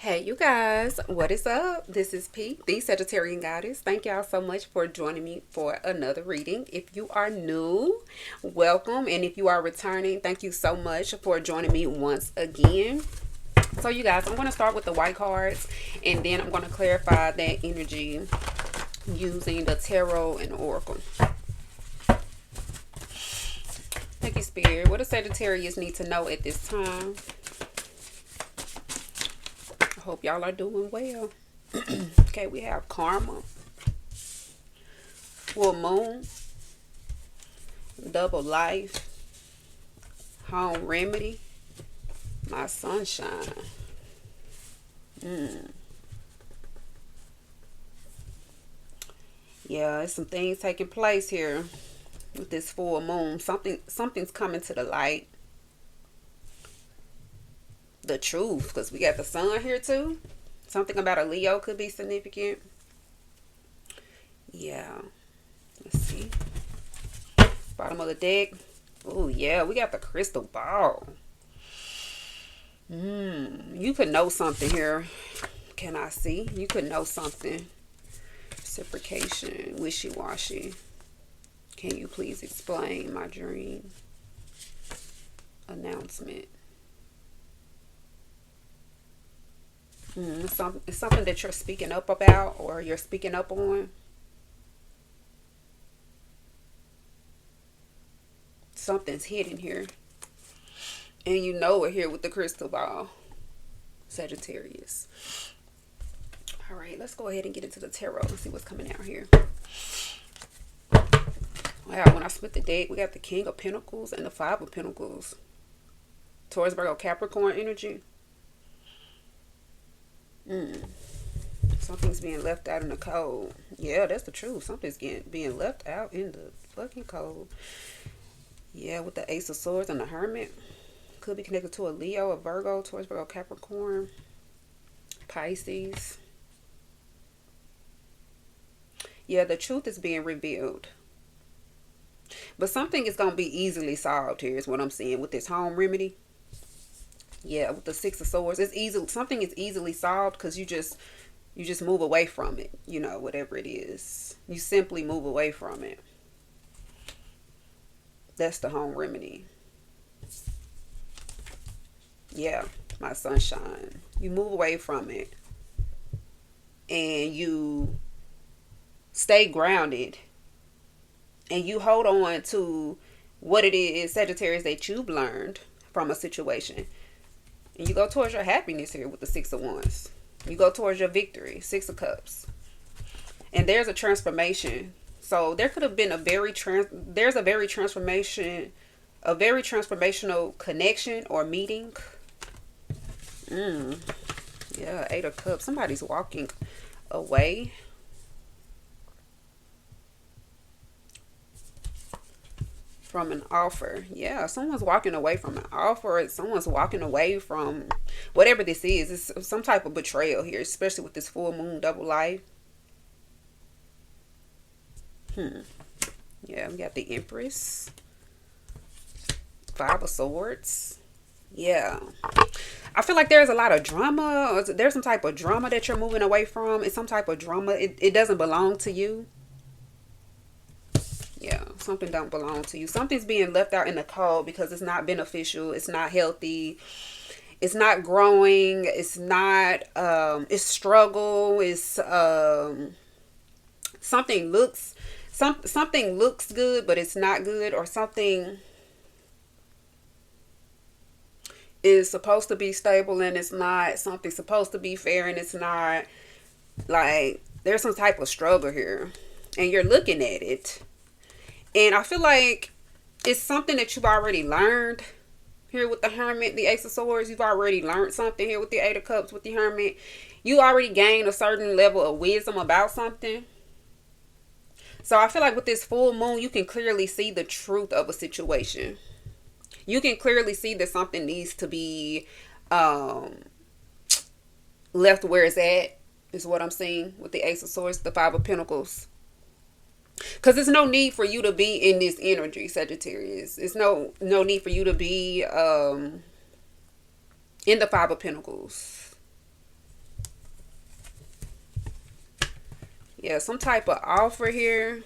Hey, you guys, what is up? This is P, the Sagittarian Goddess. Thank y'all so much for joining me for another reading. If you are new, welcome. And if you are returning, thank you so much for joining me once again. So, you guys, I'm going to start with the white cards and then I'm going to clarify that energy using the tarot and oracle. Thank you, Spirit. What does Sagittarius need to know at this time? Hope y'all are doing well. Okay, we have karma, full moon, double life, home remedy, my sunshine. Yeah, there's some things taking place here with this full moon. Something's coming to the light. The truth, because we got the sun here too. Something about a Leo could be significant. Yeah. Let's see. Bottom of the deck. Oh, yeah. We got the crystal ball. You could know something here. Can I see? You could know something. Reciprocation. Wishy-washy. Can you please explain my dream? Announcement. It's something that you're speaking up about or you're speaking up on. Something's hidden here. And you know it here with the crystal ball. Sagittarius. All right, let's go ahead and get into the tarot and see what's coming out here. Wow, when I split the deck, we got the King of Pentacles and the Five of Pentacles. Taurus, Virgo, Capricorn energy. Something's being left out in the cold. Yeah, that's the truth. Something's being left out in the fucking cold. Yeah, with the Ace of Swords and the Hermit. Could be connected to a Leo, a Virgo, Taurus, Virgo, Capricorn, Pisces. Yeah, the truth is being revealed. But something is going to be easily solved here is what I'm seeing with this home remedy. Yeah, with the Six of Swords, it's easy. Something is easily solved because you just move away from it. You know, whatever it is, you simply move away from it. That's the home remedy. Yeah, my sunshine. You move away from it, and you stay grounded, and you hold on to what it is, Sagittarius, that you've learned from a situation. And you go towards your happiness here with the Six of Wands. You go towards your victory, Six of Cups. And there's a transformation. So there could have been a very transformational connection or meeting. Yeah, Eight of Cups. Somebody's walking away. From an offer. Yeah, someone's walking away from an offer. Someone's walking away from whatever this is. It's some type of betrayal here, especially with this full moon double life. Yeah, we got the Empress. Five of Swords. Yeah. I feel like there's a lot of drama. Or there's some type of drama that you're moving away from. It's some type of drama. It doesn't belong to you. Yeah, something don't belong to you. Something's being left out in the cold because it's not beneficial. It's not healthy. It's not growing. It's not, it's struggle. It's, something looks good, but it's not good, or something is supposed to be stable and it's not. Something's supposed to be fair and it's not. Like, there's some type of struggle here and you're looking at it. And I feel like it's something that you've already learned here with the Hermit, the Ace of Swords. You've already learned something here with the Eight of Cups, with the Hermit. You already gained a certain level of wisdom about something. So I feel like with this full moon, you can clearly see the truth of a situation. You can clearly see that something needs to be left where it's at, is what I'm seeing with the Ace of Swords, the Five of Pentacles. Because there's no need for you to be in this energy, Sagittarius. It's no need for you to be in the Five of Pentacles. Yeah, some type of offer here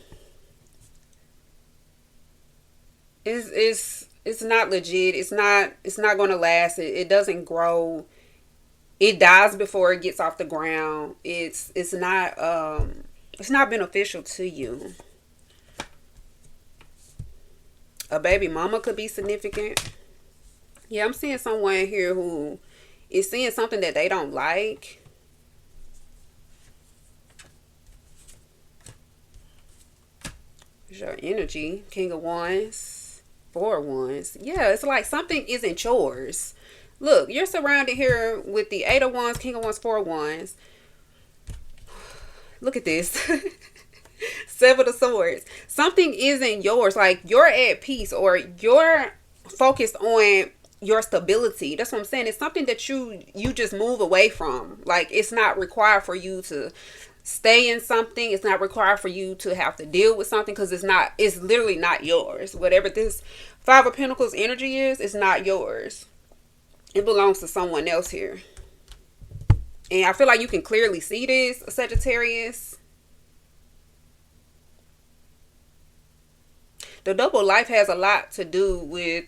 it's not legit. It's not going to last. It doesn't grow. It dies before it gets off the ground. It's not beneficial to you. A baby mama could be significant. Yeah, I'm seeing someone here who is seeing something that they don't like. There's your energy. King of Wands. Four of Wands. Yeah, it's like something isn't yours. Look, you're surrounded here with the Eight of Wands, King of Wands, Four of Wands. Look at this. Seven of Swords. Something isn't yours. Like you're at peace or you're focused on your stability. That's what I'm saying. It's something that you just move away from. Like it's not required for you to stay in something. It's not required for you to have to deal with something because it's literally not yours. Whatever this Five of Pentacles energy is, it's not yours. It belongs to someone else here. And I feel like you can clearly see this, Sagittarius. The double life has a lot to do with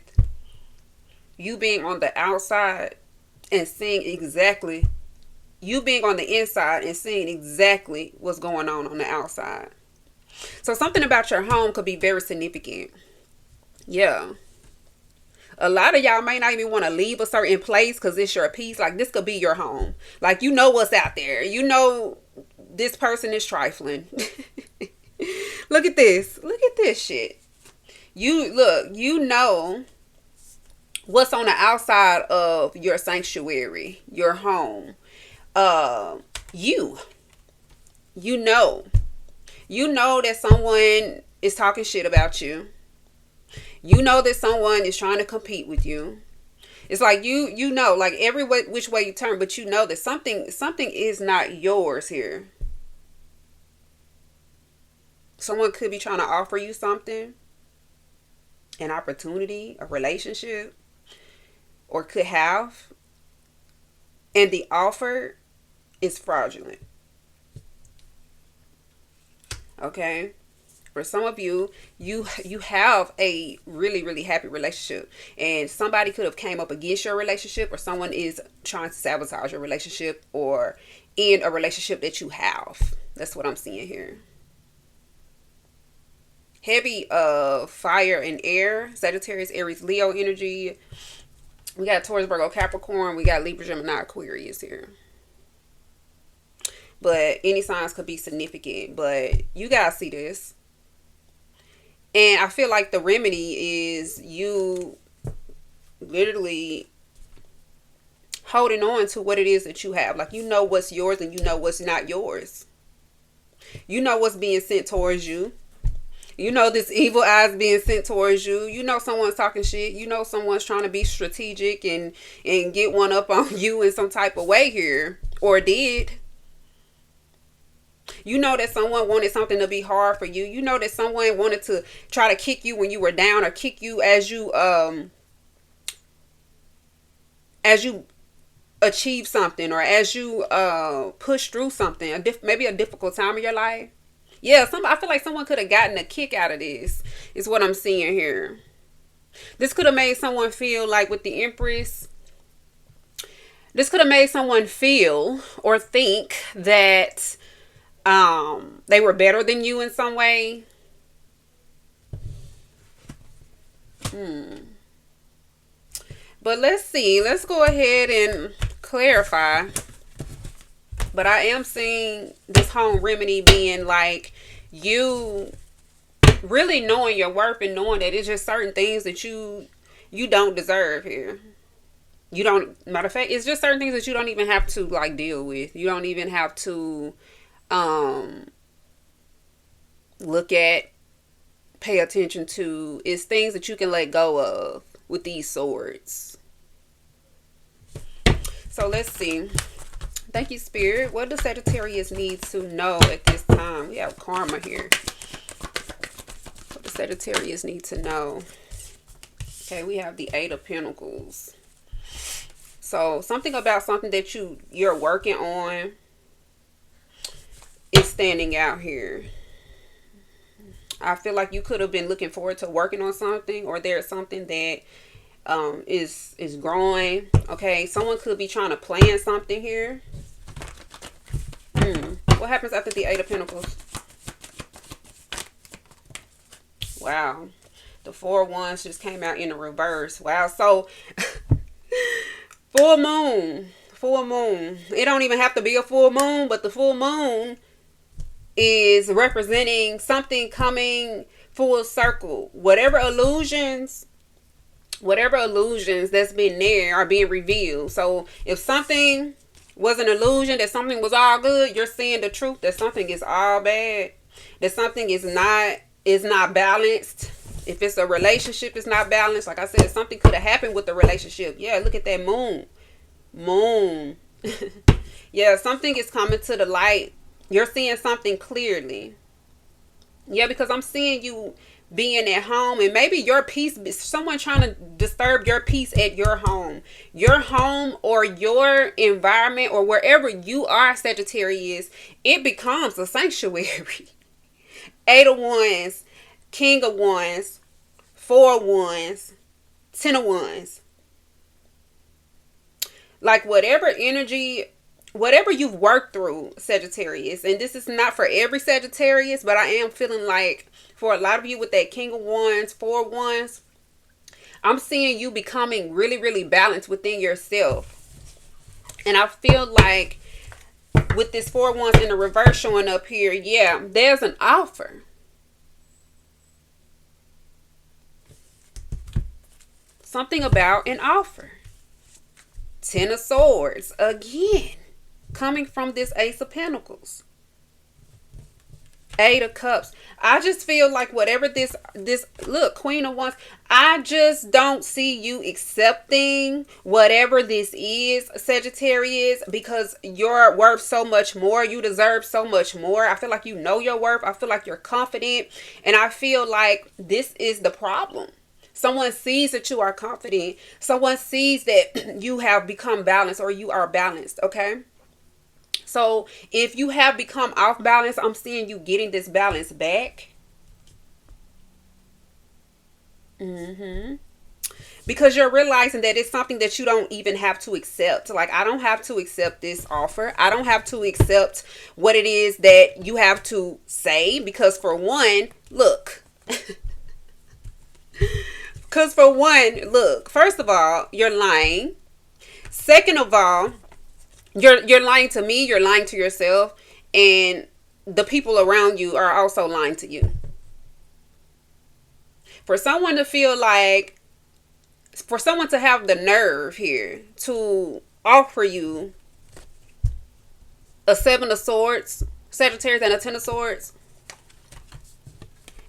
you being on the outside and seeing exactly, you being on the inside and seeing exactly what's going on the outside. So something about your home could be very significant. Yeah. A lot of y'all may not even want to leave a certain place because it's your peace. Like this could be your home. Like you know what's out there. You know this person is trifling. Look at this. Look at this shit. You know what's on the outside of your sanctuary, your home. You know that someone is talking shit about you. You know that someone is trying to compete with you. It's like you know, like every which way you turn, but you know that something is not yours here. Someone could be trying to offer you something, an opportunity, a relationship, or could have, and the offer is fraudulent. Okay? For some of you, you have a really, really happy relationship, and somebody could have came up against your relationship, or someone is trying to sabotage your relationship or end a relationship that you have. That's what I'm seeing here. Heavy fire and air, Sagittarius, Aries, Leo energy. We got Taurus, Virgo, Capricorn. We got Libra, Gemini, Aquarius here. But any signs could be significant. But you guys see this. And I feel like the remedy is you literally holding on to what it is that you have. Like you know what's yours and you know what's not yours. You know what's being sent towards you. You know this evil eyes being sent towards you. You know someone's talking shit. You know someone's trying to be strategic and get one up on you in some type of way here. Or did. You know that someone wanted something to be hard for you. You know that someone wanted to try to kick you when you were down or kick you as you achieve something or as you push through something. Maybe a difficult time in your life. Yeah, I feel like someone could have gotten a kick out of this, is what I'm seeing here. This could have made someone feel like with the Empress, this could have made someone feel or think that they were better than you in some way. But let's see. Let's go ahead and clarify. But I am seeing this home remedy being like you really knowing your worth and knowing that it's just certain things that you don't deserve here. You don't, matter of fact, it's just certain things that you don't even have to like deal with. You don't even have to look at, pay attention to. It's things that you can let go of with these swords. So let's see. Thank you, Spirit. What does Sagittarius need to know at this time? We have karma here. What does Sagittarius need to know? Okay, we have the Eight of Pentacles. So something about something that you're working on. It's standing out here. I feel like you could have been looking forward to working on something, or there's something that is growing. Okay, someone could be trying to plan something here. What happens after the Eight of Pentacles? Wow, the Four of Wands just came out in the reverse. Wow, so full moon, full moon. It don't even have to be a full moon, but the full moon is representing something coming full circle. Whatever illusions that's been there are being revealed. So if something was an illusion, that something was all good, you're seeing the truth that something is all bad, that something is not balanced. If it's a relationship, it's not balanced. Like I said, something could have happened with the relationship. Yeah, look at that moon. Yeah, something is coming to the light. You're seeing something clearly. Yeah, because I'm seeing you being at home, and maybe your peace, someone trying to disturb your peace at your home or your environment, or wherever you are, Sagittarius. It becomes a sanctuary. Eight of Wands, King of Wands, Four of Wands, Ten of Wands. Like whatever energy, whatever you've worked through, Sagittarius, and this is not for every Sagittarius, but I am feeling like for a lot of you with that King of Wands, Four of Wands, I'm seeing you becoming really, really balanced within yourself. And I feel like with this Four of Wands in the reverse showing up here, yeah, there's an offer. Something about an offer. Ten of Swords again, coming from this Ace of Pentacles. Eight of Cups. I just feel like whatever this look, Queen of Wands, I just don't see you accepting whatever this is, Sagittarius, because you're worth so much more. You deserve so much more. I feel like you know your worth. I feel like you're confident, and I feel like this is the problem. Someone sees that you are confident. Someone sees that you have become balanced, or you are balanced, okay? So if you have become off balance, I'm seeing you getting this balance back. Because you're realizing that it's something that you don't even have to accept. Like, I don't have to accept this offer. I don't have to accept what it is that you have to say. Because for one, look. Because for one, look. First of all, you're lying. Second of all, You're lying to me, you're lying to yourself, and the people around you are also lying to you. For someone to feel like, for someone to have the nerve here to offer you a Seven of Swords, Sagittarius, and a Ten of Swords,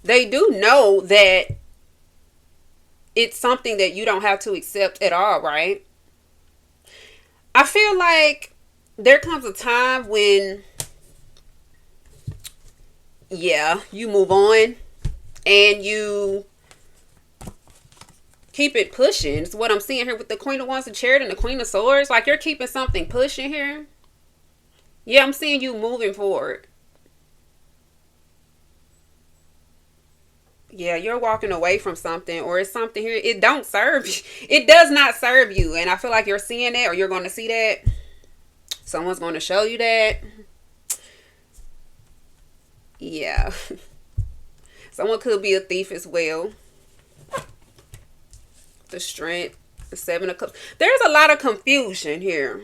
they do know that it's something that you don't have to accept at all, right? I feel like there comes a time when, yeah, you move on and you keep it pushing. It's what I'm seeing here with the Queen of Wands, the Chariot, and the Queen of Swords. Like, you're keeping something pushing here. Yeah, I'm seeing you moving forward. Yeah, you're walking away from something, or it's something here. It don't serve you. It does not serve you. And I feel like you're seeing that, or you're going to see that. Someone's going to show you that. Yeah. Someone could be a thief as well. The Strength, the Seven of Cups. There's a lot of confusion here.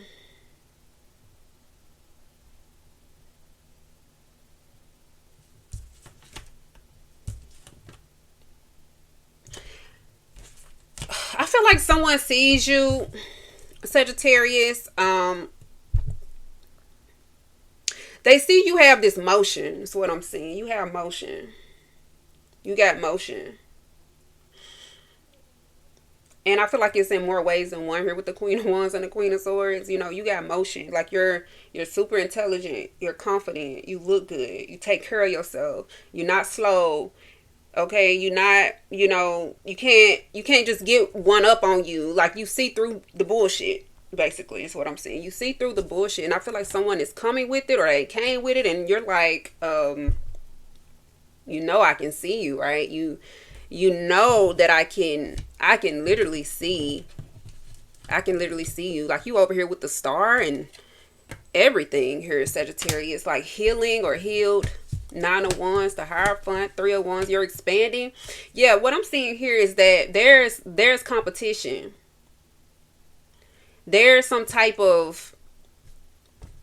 I feel like someone sees you, Sagittarius. They see you have this motion. That's what I'm seeing. You have motion. You got motion. And I feel like it's in more ways than one here with the Queen of Wands and the Queen of Swords. You know, you got motion. Like, you're super intelligent. You're confident. You look good. You take care of yourself. You're not slow. Okay, you're not, you know, you can't just get one up on you. Like, you see through the bullshit. Basically, is what I'm saying. You see through the bullshit, and I feel like someone is coming with it, or they came with it, and you're like, you know, I can see you, right? You know that I can literally see, I can literally see you. Like, you over here with the star and everything here, Sagittarius, like healing or healed. 9 of Wands, the Hierophant, 3 of Wands. You're expanding. Yeah, what I'm seeing here is that there's competition. There's some type of,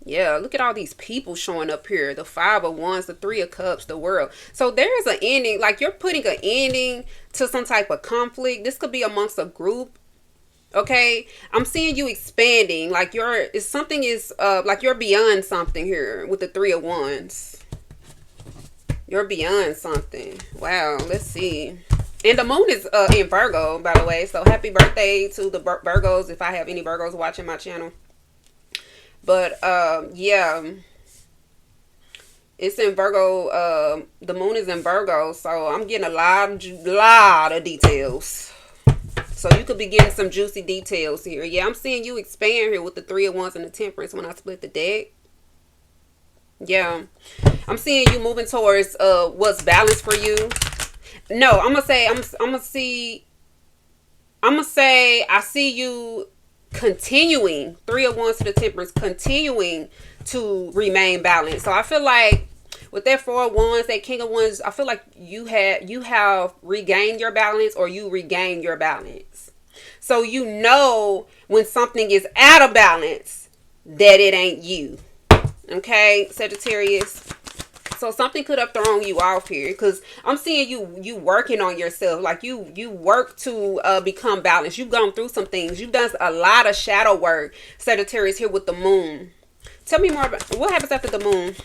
yeah, look at all these people showing up here. The 5 of Wands, the 3 of Cups, the World. So there's an ending. Like, you're putting an ending to some type of conflict. This could be amongst a group. Okay, I'm seeing you expanding. Like, something is like you're beyond something here with the 3 of Wands. You're beyond something. Wow, let's see. And the moon is in Virgo, by the way. So happy birthday to the Virgos, if I have any Virgos watching my channel. But yeah, it's in Virgo. The moon is in Virgo, so I'm getting a lot of details. So you could be getting some juicy details here. Yeah, I'm seeing you expand here with the 3 of Wands and the Temperance when I split the deck. Yeah, I'm seeing you moving towards what's balanced for you. No, I'm gonna say I see you continuing, 3 of Wands to the Temperance, continuing to remain balanced. So I feel like with that 4 of Wands, that King of Wands, I feel like you have regained your balance, or you regain your balance. So you know when something is out of balance that it ain't you. Okay, Sagittarius. So something could have thrown you off here, because I'm seeing you working on yourself. Like, you work to become balanced. You've gone through some things. You've done a lot of shadow work, Sagittarius, here with the moon. Tell me more about what happens after the moon.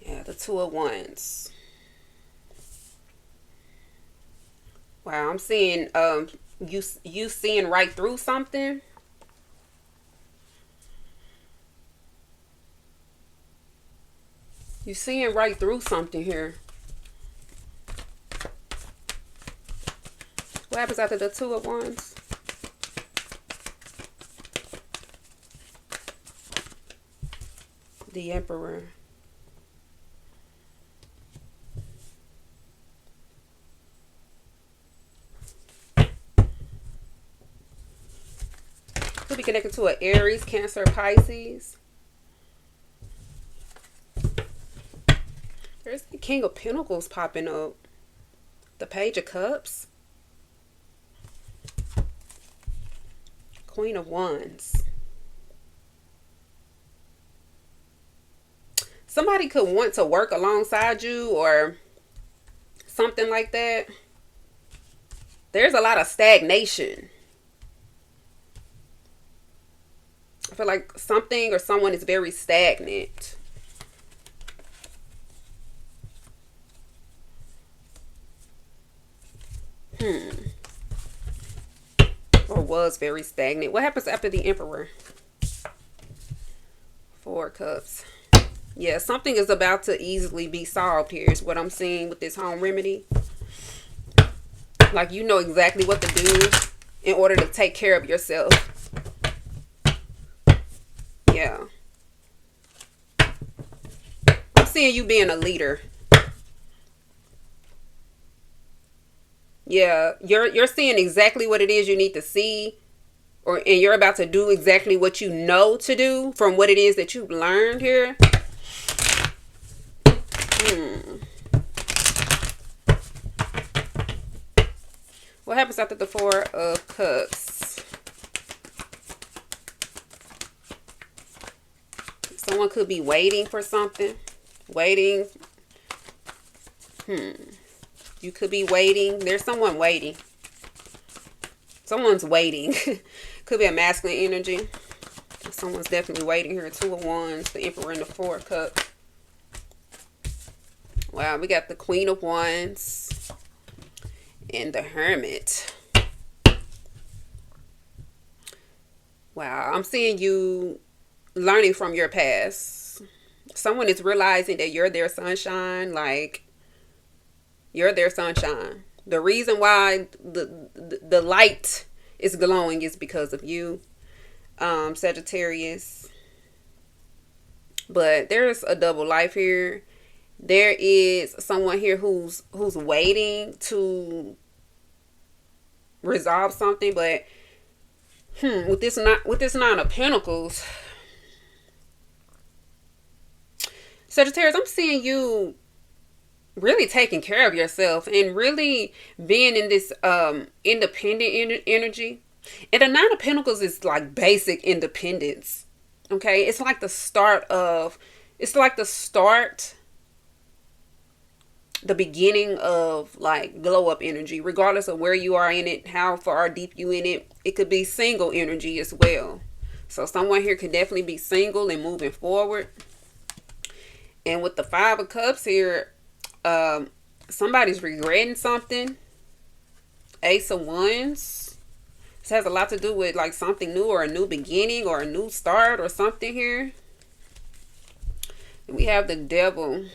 Yeah, the 2 of Wands. Wow, I'm seeing you seeing right through something. You seeing right through something here. What happens after the 2 of Wands? The Emperor. Could be connected to an Aries, Cancer, Pisces. There's the King of Pentacles popping up. The Page of Cups. Queen of Wands. Somebody could want to work alongside you or something like that. There's a lot of stagnation. I feel like something or someone is very stagnant. Or was very stagnant. What happens after the Emperor? 4 Cups. Yeah, something is about to easily be solved here is what I'm seeing with this home remedy. Like, you know exactly what to do in order to take care of yourself. Yeah. I'm seeing you being a leader. Yeah, you're seeing exactly what it is you need to see, and you're about to do exactly what you know to do from what it is that you've learned here. What happens after the 4 of Cups? Someone could be waiting for something. Waiting. You could be waiting. There's someone waiting. Someone's waiting. Could be a masculine energy. Someone's definitely waiting here. 2 of Wands, the Emperor, and the 4 of Cups. Wow, we got the Queen of Wands and the Hermit. Wow, I'm seeing you learning from your past. Someone is realizing that you're their sunshine. Like, you're their sunshine. The reason why the light it's glowing, it's because of you, Sagittarius. But there's a double life here. There is someone here who's waiting to resolve something, but with this nine of pentacles, Sagittarius, I'm seeing you really taking care of yourself and really being in this independent energy. And the Nine of Pentacles is like basic independence. Okay, it's like the start, the beginning of like glow up energy, regardless of where you are in it, how far deep you in it. It could be single energy as well. So someone here could definitely be single and moving forward. And with the Five of Cups here, somebody's regretting something. Ace of Wands. This has a lot to do with like something new or a new beginning or a new start or something here. And we have the Devil.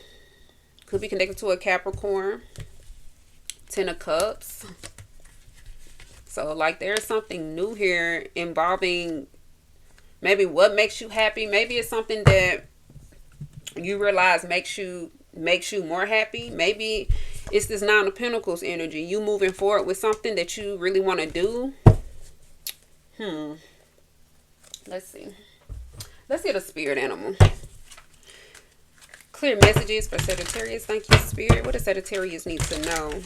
Could be connected to a Capricorn. Ten of Cups. So like there's something new here involving maybe what makes you happy. Maybe it's something that you realize makes you more happy. Maybe it's this Nine of Pentacles energy. You moving forward with something that you really want to do. Let's see. Let's get a spirit animal. Clear messages for Sagittarius. Thank you, Spirit. What does Sagittarius need to know?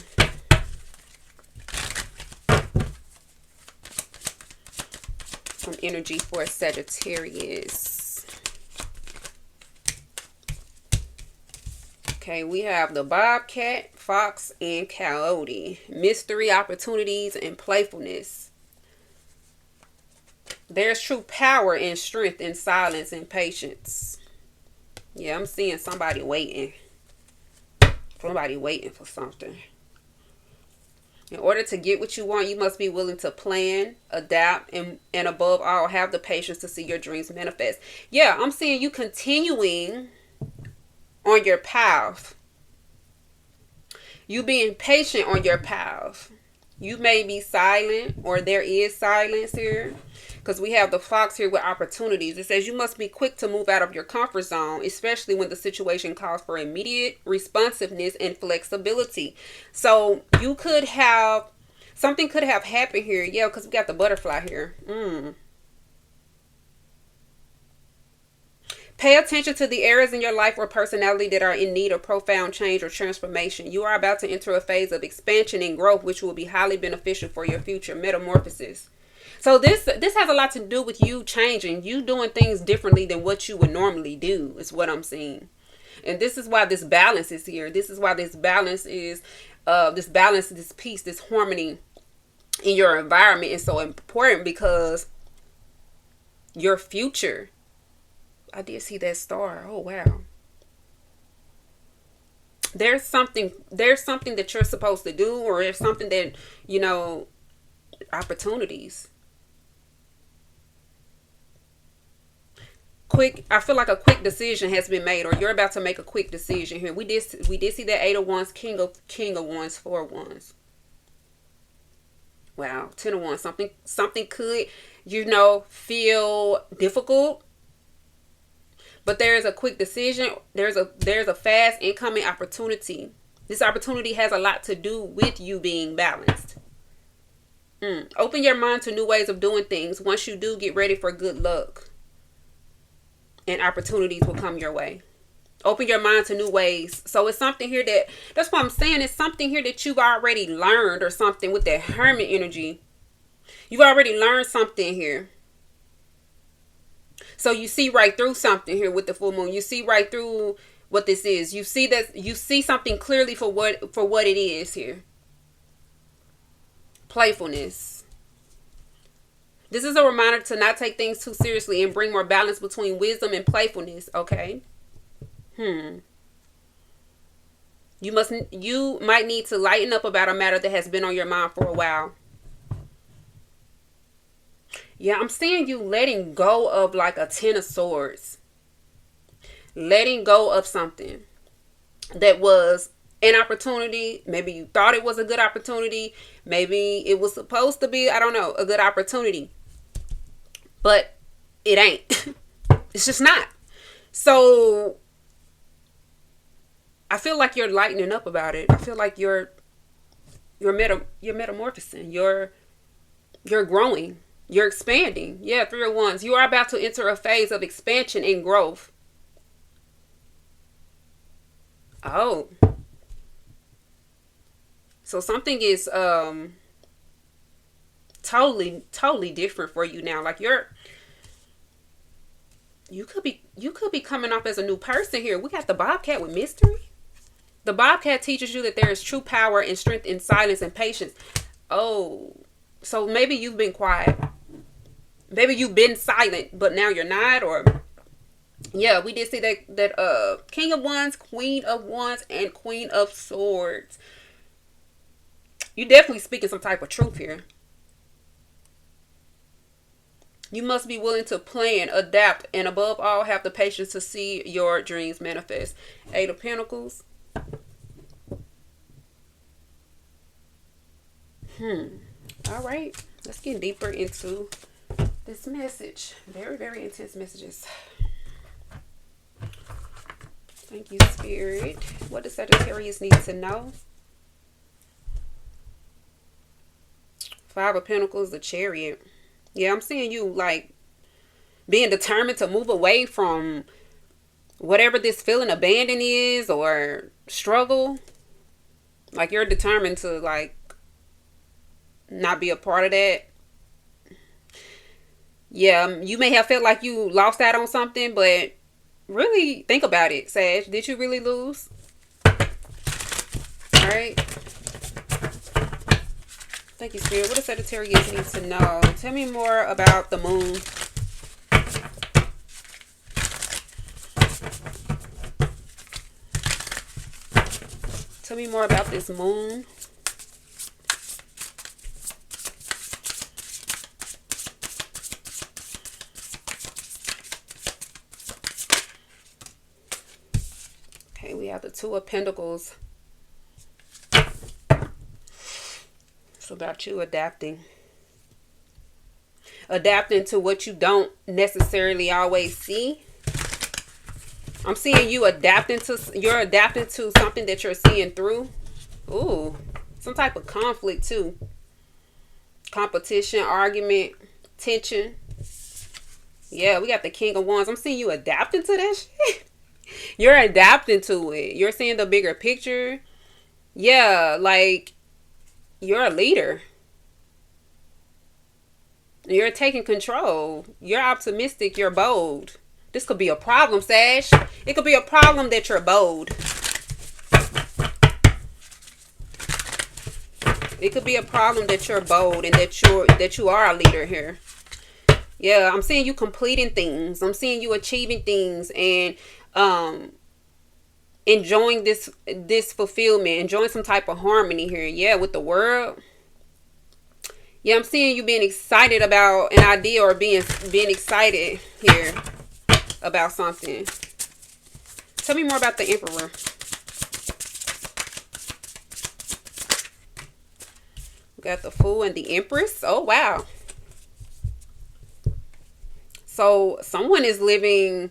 Some energy for Sagittarius. Okay, we have the Bobcat, Fox, and Coyote. Mystery, opportunities, and playfulness. There's true power and strength in silence and patience. Yeah, I'm seeing somebody waiting. Somebody waiting for something. In order to get what you want, you must be willing to plan, adapt, and above all, have the patience to see your dreams manifest. Yeah, I'm seeing you continuing on your path. You being patient on your path. You may be silent, or there is silence here, because we have the Fox here with opportunities. It says you must be quick to move out of your comfort zone, especially when the situation calls for immediate responsiveness and flexibility. So you could have, something could have happened here. Yeah, because we got the butterfly here. Pay attention to the areas in your life or personality that are in need of profound change or transformation. You are about to enter a phase of expansion and growth, which will be highly beneficial for your future metamorphosis. So this has a lot to do with you changing, you doing things differently than what you would normally do, is what I'm seeing. And this is why this balance is here. This is why this balance is, this peace, this harmony in your environment is so important, because your future. I did see that star. Oh, wow. There's something that you're supposed to do, or there's something that, opportunities. I feel like a quick decision has been made, or you're about to make a quick decision here. We did see that Eight of Wands, King of Wands, Four of Wands. Wow, Ten of Wands. Something could, feel difficult. But there's a quick decision. There's a fast incoming opportunity. This opportunity has a lot to do with you being balanced. Open your mind to new ways of doing things. Once you do, get ready for good luck. And opportunities will come your way. Open your mind to new ways. So it's something here that's what I'm saying. It's something here that you've already learned, or something with that Hermit energy. You've already learned something here. So you see right through something here with the full moon. You see right through what this is. You see something clearly for what it is here. Playfulness. This is a reminder to not take things too seriously and bring more balance between wisdom and playfulness, okay? You might need to lighten up about a matter that has been on your mind for a while. Yeah, I'm seeing you letting go of like a Ten of Swords. Letting go of something that was an opportunity. Maybe you thought it was a good opportunity. Maybe it was supposed to be, I don't know, a good opportunity. But it ain't. It's just not. So I feel like you're lightening up about it. I feel like you're metamorphosing. You're growing. You're expanding. Yeah, 3 of Wands. You are about to enter a phase of expansion and growth. Oh. So something is totally different for you now. Like you could be coming off as a new person here. We got the Bobcat with mystery. The Bobcat teaches you that there is true power and strength in silence and patience. Oh, so maybe you've been quiet. Maybe you've been silent, but now you're not. Or yeah, we did see that King of Wands, Queen of Wands, and Queen of Swords. You definitely speaking some type of truth here. You must be willing to plan, adapt, and above all, have the patience to see your dreams manifest. 8 of Pentacles. All right. Let's get deeper into this message. Very, very intense messages. Thank you, Spirit. What does Sagittarius need to know? 5 of Pentacles, the Chariot. Yeah, I'm seeing you like being determined to move away from whatever this feeling abandon is or struggle. Like you're determined to like not be a part of that. Yeah, you may have felt like you lost out on something, but really think about it, Sag. Did you really lose? All right. Thank you, Spirit. What does Sagittarius need to know? Tell me more about the moon. Tell me more about this moon. Okay, we have the 2 of Pentacles. It's about you adapting. Adapting to what you don't necessarily always see. I'm seeing you adapting to something that you're seeing through. Ooh, some type of conflict too. Competition, argument, tension. Yeah, we got the King of Wands. I'm seeing you adapting to that shit. You're adapting to it. You're seeing the bigger picture. Yeah, like you're a leader. You're taking control. You're optimistic. You're bold. This could be a problem, Sash. It could be a problem that you're bold. It could be a problem that you're bold and that you are a leader here. Yeah, I'm seeing you completing things. I'm seeing you achieving things and enjoying this fulfillment, enjoying some type of harmony here. Yeah, with the world. Yeah, I'm seeing you being excited about an idea or being excited here about something. Tell me more about the Emperor. We got the Fool and the Empress. Oh, wow. So someone is living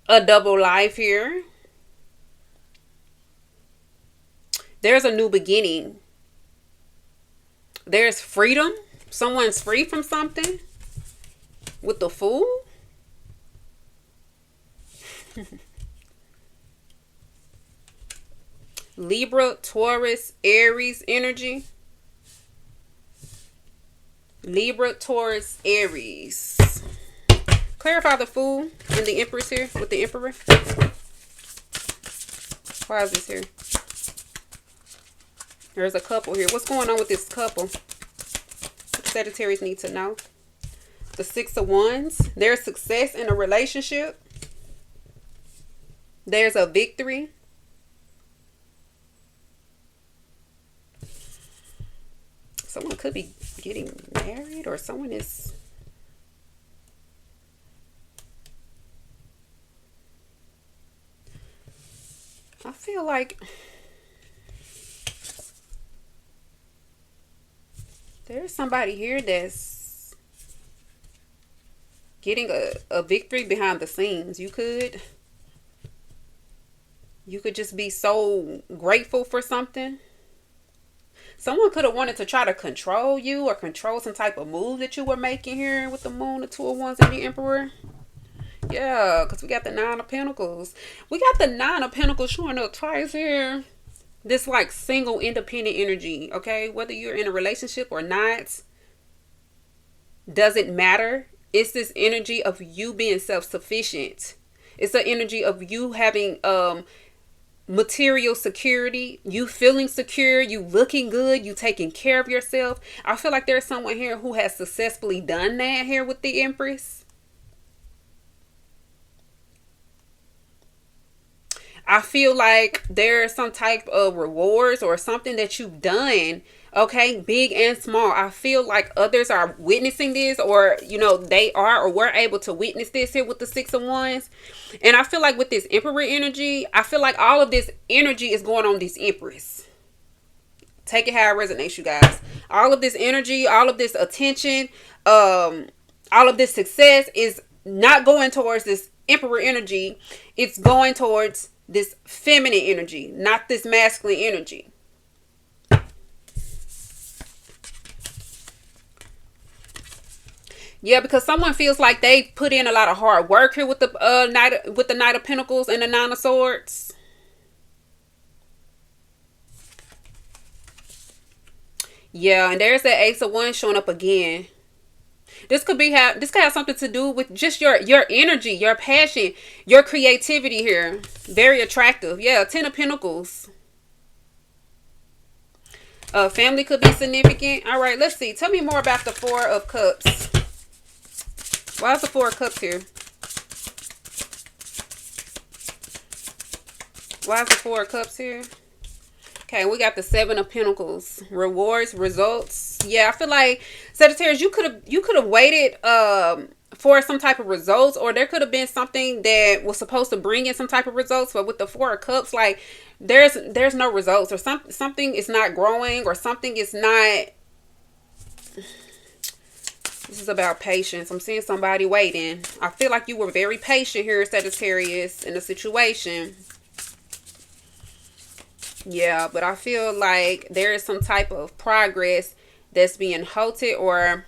a double life here. There's a new beginning. There's freedom. Someone's free from something. With the Fool. Libra, Taurus, Aries energy. Libra, Taurus, Aries. Clarify the Fool and the Empress here with the Emperor. Why is this here? There's a couple here. What's going on with this couple? What do Sagittarius need to know? The 6 of Wands. There's success in a relationship. There's a victory. Someone could be getting married or someone is... I feel like There's somebody here that's getting a victory behind the scenes. You could just be so grateful for something. Someone could have wanted to try to control you or control some type of move that you were making here with the moon, the two of wands, and the emperor. Yeah, because we got the nine of pentacles. We got the nine of pentacles showing up twice here. This like single independent energy, okay? Whether you're in a relationship or not, doesn't matter. It's this energy of you being self-sufficient. It's the energy of you having material security, you feeling secure, you looking good, you taking care of yourself. I feel like there's someone here who has successfully done that here with the Empress. I feel like there's some type of rewards or something that you've done, okay, big and small. I feel like others are witnessing this, or they are or were able to witness this here with the Six of Wands. And I feel like with this Emperor energy, I feel like all of this energy is going on this Empress. Take it how it resonates, you guys. All of this energy, all of this attention, all of this success is not going towards this Emperor energy. It's going towards this feminine energy, not this masculine energy. Yeah, because someone feels like they put in a lot of hard work here with the Knight of Pentacles and the Nine of Swords. Yeah, and there's that Ace of Wands showing up again. This could have something to do with just your energy, your passion, your creativity here. Very attractive. Yeah, Ten of Pentacles. Family could be significant. All right, let's see. Tell me more about the Four of Cups. Why is the Four of Cups here? Why is the Four of Cups here? Okay, we got the Seven of Pentacles. Rewards, results. Yeah, I feel like Sagittarius, you could have waited for some type of results, or there could have been something that was supposed to bring in some type of results, but with the Four of Cups, like there's no results, or something is not growing, or something is not. This is about patience. I'm seeing somebody waiting. I feel like you were very patient here, Sagittarius, in the situation. Yeah, but I feel like there is some type of progress that's being halted, or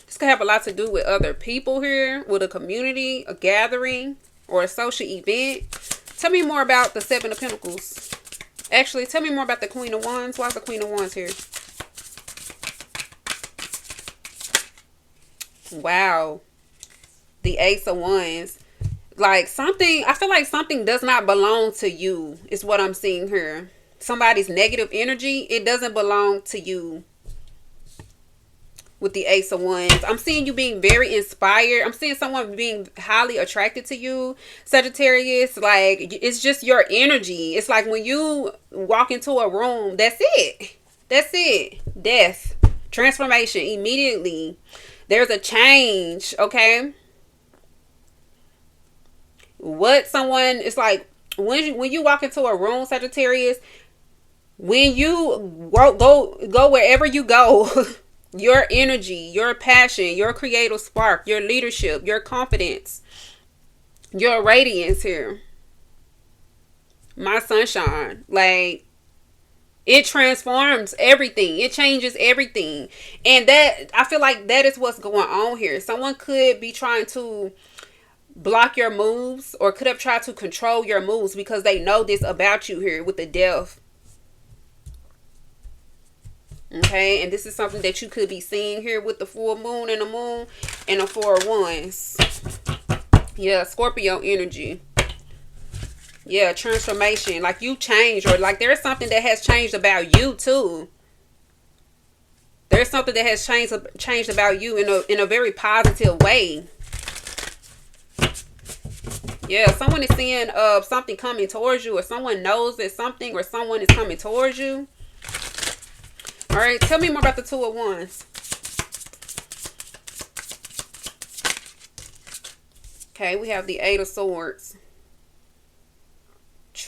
this could have a lot to do with other people here, with a community, a gathering, or a social event. Tell me more about the Seven of Pentacles. Actually, tell me more about the Queen of Wands. Why is the Queen of Wands here? Wow. The Ace of Wands. Like something, I feel like something does not belong to you is what I'm seeing here. Somebody's negative energy, it doesn't belong to you. With the Ace of Wands, I'm seeing you being very inspired. I'm seeing someone being highly attracted to you, Sagittarius. Like, it's just your energy. It's like when you walk into a room, that's it. That's it. Death. Transformation immediately. There's a change, okay? What someone is like, when you walk into a room, Sagittarius, when you go wherever you go, your energy, your passion, your creative spark, your leadership, your confidence, your radiance here, my sunshine, like, it transforms everything. It changes everything. And that, I feel like that is what's going on here. Someone could be trying to block your moves, or could have tried to control your moves because they know this about you here with the Death. Okay, and this is something that you could be seeing here with the full moon and the moon and the Four of Wands. Yeah, Scorpio energy. Yeah, transformation. Like you changed, or like there's something that has changed about you too. There's something that has changed about you in a very positive way. Yeah, someone is seeing something coming towards you, or someone knows that something or someone is coming towards you. All right, tell me more about the Two of Wands. Okay, we have the Eight of Swords.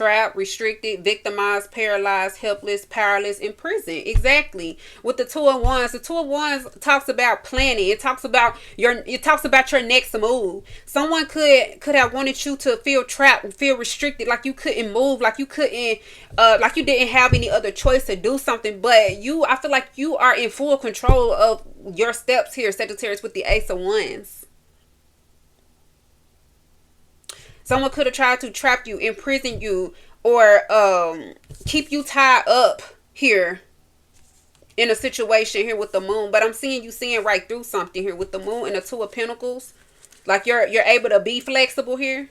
trapped, restricted, victimized, paralyzed, helpless, powerless, in prison. Exactly. With the Two of Wands, the Two of Wands talks about planning. It talks about your next move. Someone could have wanted you to feel trapped, feel restricted, like you couldn't move, like you couldn't, like you didn't have any other choice to do something. But I feel like you are in full control of your steps here, Sagittarius, with the Ace of Wands. Someone could have tried to trap you, imprison you, or keep you tied up here in a situation here with the Moon. But I'm seeing you seeing right through something here with the Moon and the Two of Pentacles. Like you're able to be flexible here.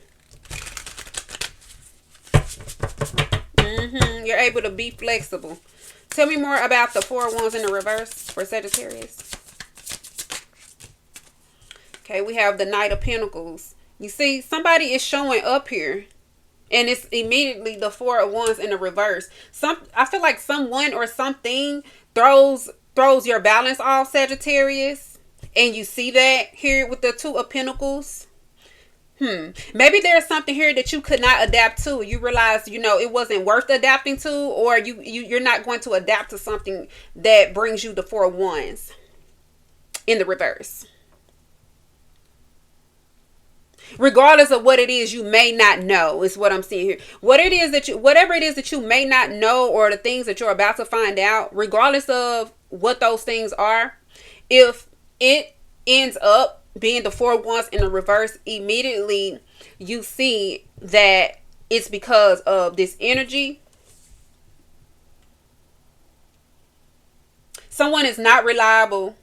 You're able to be flexible. Tell me more about the Four of Wands in the reverse for Sagittarius. Okay, we have the Knight of Pentacles. You see, somebody is showing up here. And it's immediately the Four of Wands in the reverse. I feel like someone or something throws your balance off, Sagittarius. And you see that here with the Two of Pentacles. Maybe there's something here that you could not adapt to. You realize, it wasn't worth adapting to. Or you're not going to adapt to something that brings you the Four of Wands in the reverse. Regardless of what it is you may not know, is what I'm seeing here. Whatever it is that you may not know, or the things that you're about to find out, regardless of what those things are, if it ends up being the Four of Wands in the reverse, immediately you see that it's because of this energy. Someone is not reliable.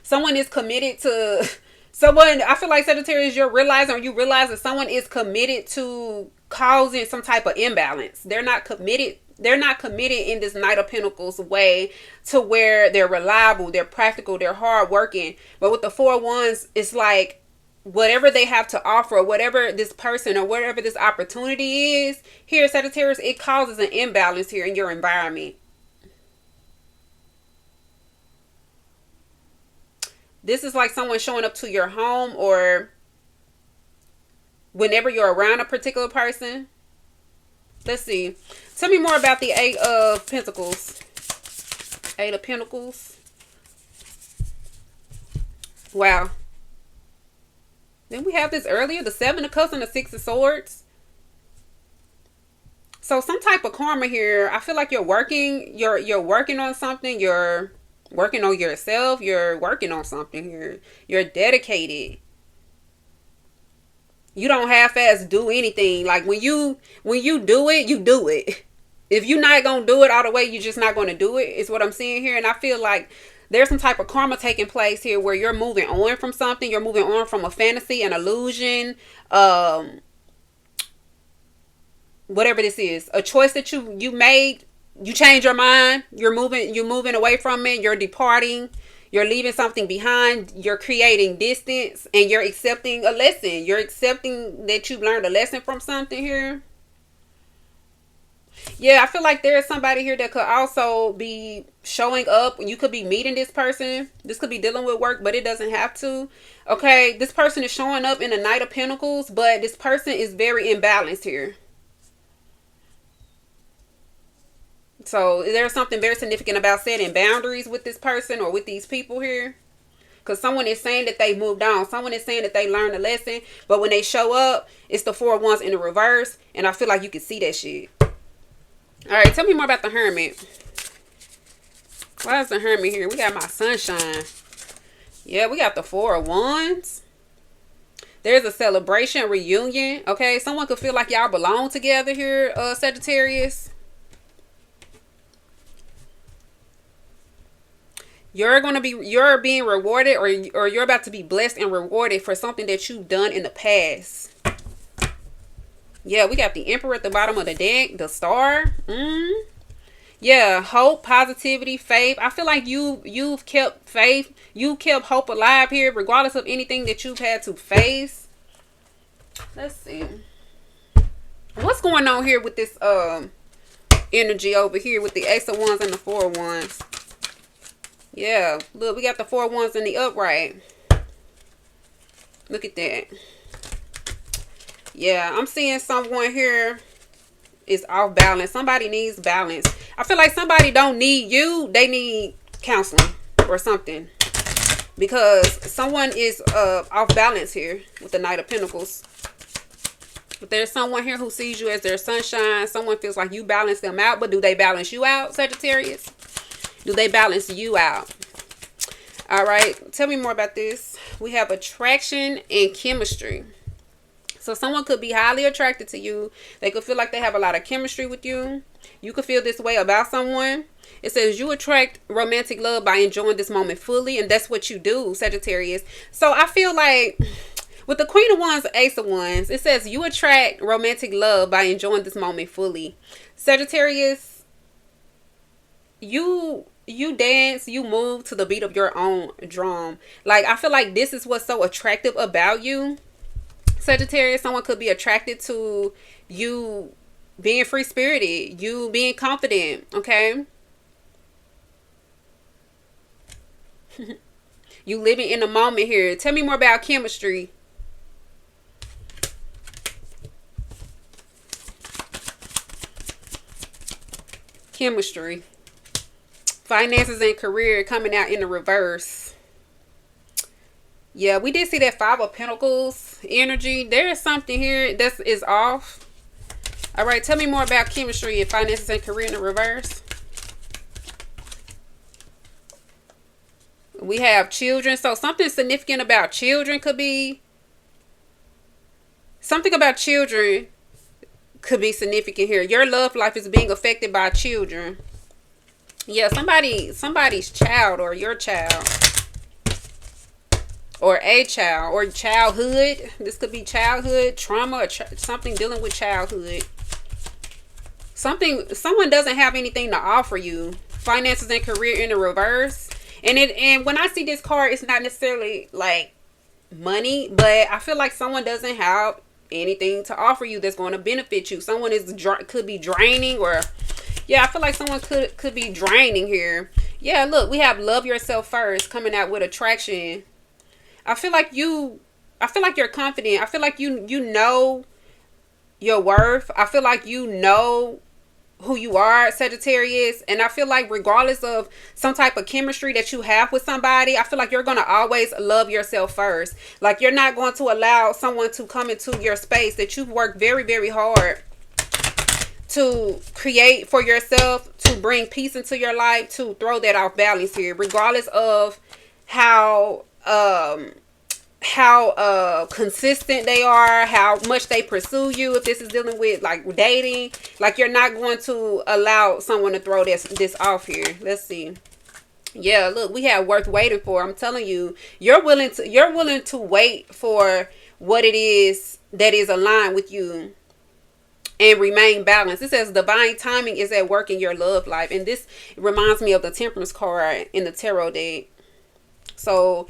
Someone is committed to someone. I feel like, Sagittarius, you realize that someone is committed to causing some type of imbalance. They're not committed in this Knight of Pentacles way to where they're reliable, they're practical, they're hardworking. But with the Four of Wands, it's like whatever they have to offer, whatever this person or whatever this opportunity is here, Sagittarius, it causes an imbalance here in your environment. This is like someone showing up to your home, or whenever you're around a particular person. Let's see. Tell me more about the Eight of Pentacles. Eight of Pentacles. Wow. Didn't we have this earlier? The Seven of Cups and the Six of Swords. So some type of karma here. I feel like you're working on something. You're working on yourself. You're working on something here. You're dedicated. You don't half-ass do anything. Like when you do it, you do it. If you're not going to do it all the way, you're just not going to do it, is what I'm seeing here. And I feel like there's some type of karma taking place here where you're moving on from something. You're moving on from a fantasy, an illusion, whatever this is. A choice that you made. You change your mind. You're moving away from it. You're departing. You're leaving something behind. You're creating distance, and you're accepting a lesson. You're accepting that you've learned a lesson from something here. Yeah, I feel like there's somebody here that could also be showing up. You could be meeting this person. This could be dealing with work, but it doesn't have to. Okay, this person is showing up in the Knight of Pentacles, but this person is very imbalanced here. So there's something very significant about setting boundaries with this person or with these people here. Because someone is saying that they moved on. Someone is saying that they learned a lesson. But when they show up, it's the Four of Wands in the reverse. And I feel like you can see that shit. Alright, tell me more about the Hermit. Why is the Hermit here? We got my sunshine. Yeah, we got the Four of Wands. There's a celebration, reunion. Okay, someone could feel like y'all belong together here, Sagittarius. You're being rewarded, or you're about to be blessed and rewarded for something that you've done in the past. Yeah, we got the Emperor at the bottom of the deck, the Star. Yeah, hope, positivity, faith. I feel like you've kept faith, you kept hope alive here, regardless of anything that you've had to face. Let's see. What's going on here with this energy over here with the Ace of Wands and the Four of Wands? Yeah, look, we got the Four of Wands in the upright. Look at that. Yeah, I'm seeing someone here is off balance. Somebody needs balance. I feel like somebody don't need you. They need counseling or something. Because someone is off balance here with the Knight of Pentacles. But there's someone here who sees you as their sunshine. Someone feels like you balance them out. But do they balance you out, Sagittarius? Do they balance you out? All right. Tell me more about this. We have attraction and chemistry. So someone could be highly attracted to you. They could feel like they have a lot of chemistry with you. You could feel this way about someone. It says you attract romantic love by enjoying this moment fully. And that's what you do, Sagittarius. So I feel like with the Queen of Wands, Ace of Wands, it says you attract romantic love by enjoying this moment fully. Sagittarius, you dance, you move to the beat of your own drum. Like, I feel like this is what's so attractive about you, Sagittarius. Someone could be attracted to you being free-spirited, you being confident, okay? You living in the moment here. Tell me more about chemistry. Chemistry. Finances and career coming out in the reverse. Yeah, we did see that Five of Pentacles energy. There is something here that is off. All right, tell me more about chemistry and finances and career in the reverse. We have children. So something significant about children could be. Something about children could be significant here. Your love life is being affected by children. Yeah, somebody's child or your child. Or a child or childhood. This could be childhood trauma or something dealing with childhood. Someone doesn't have anything to offer you. Finances and career in the reverse. And when I see this card, it's not necessarily like money, but I feel like someone doesn't have anything to offer you that's going to benefit you. Someone could be draining, or yeah, I feel like someone could be draining here. Yeah, look, we have love yourself first coming out with attraction. I feel like you're confident. I feel like you know your worth. I feel like you know who you are, Sagittarius. And I feel like regardless of some type of chemistry that you have with somebody, I feel like you're going to always love yourself first. Like, you're not going to allow someone to come into your space that you've worked very, very hard to create for yourself, to bring peace into your life, to throw that off balance here, regardless of how consistent they are, how much they pursue you. If this is dealing with like dating, like, you're not going to allow someone to throw this off here. Let's see. Yeah, look, we have worth waiting for. I'm telling you, you're willing to wait for what it is that is aligned with you and remain balanced. It says divine timing is at work in your love life, and this reminds me of the Temperance card in the tarot deck. So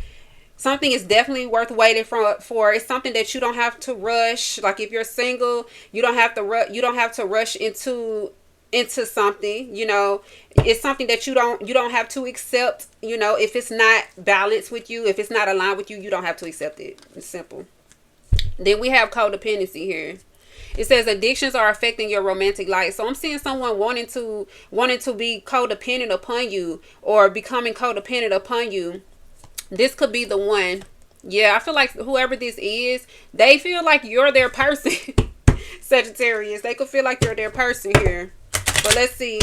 something is definitely worth waiting for. It's something that you don't have to rush. Like, if you're single, you don't have to rush into something, you know. It's something that you don't have to accept, you know. If it's not balanced with you, if it's not aligned with you, you don't have to accept it. It's simple. Then we have codependency here. It says addictions are affecting your romantic life. So I'm seeing someone wanting to be codependent upon you, or becoming codependent upon you. This could be the one. Yeah, I feel like whoever this is, they feel like you're their person. Sagittarius, they could feel like you're their person here. But let's see.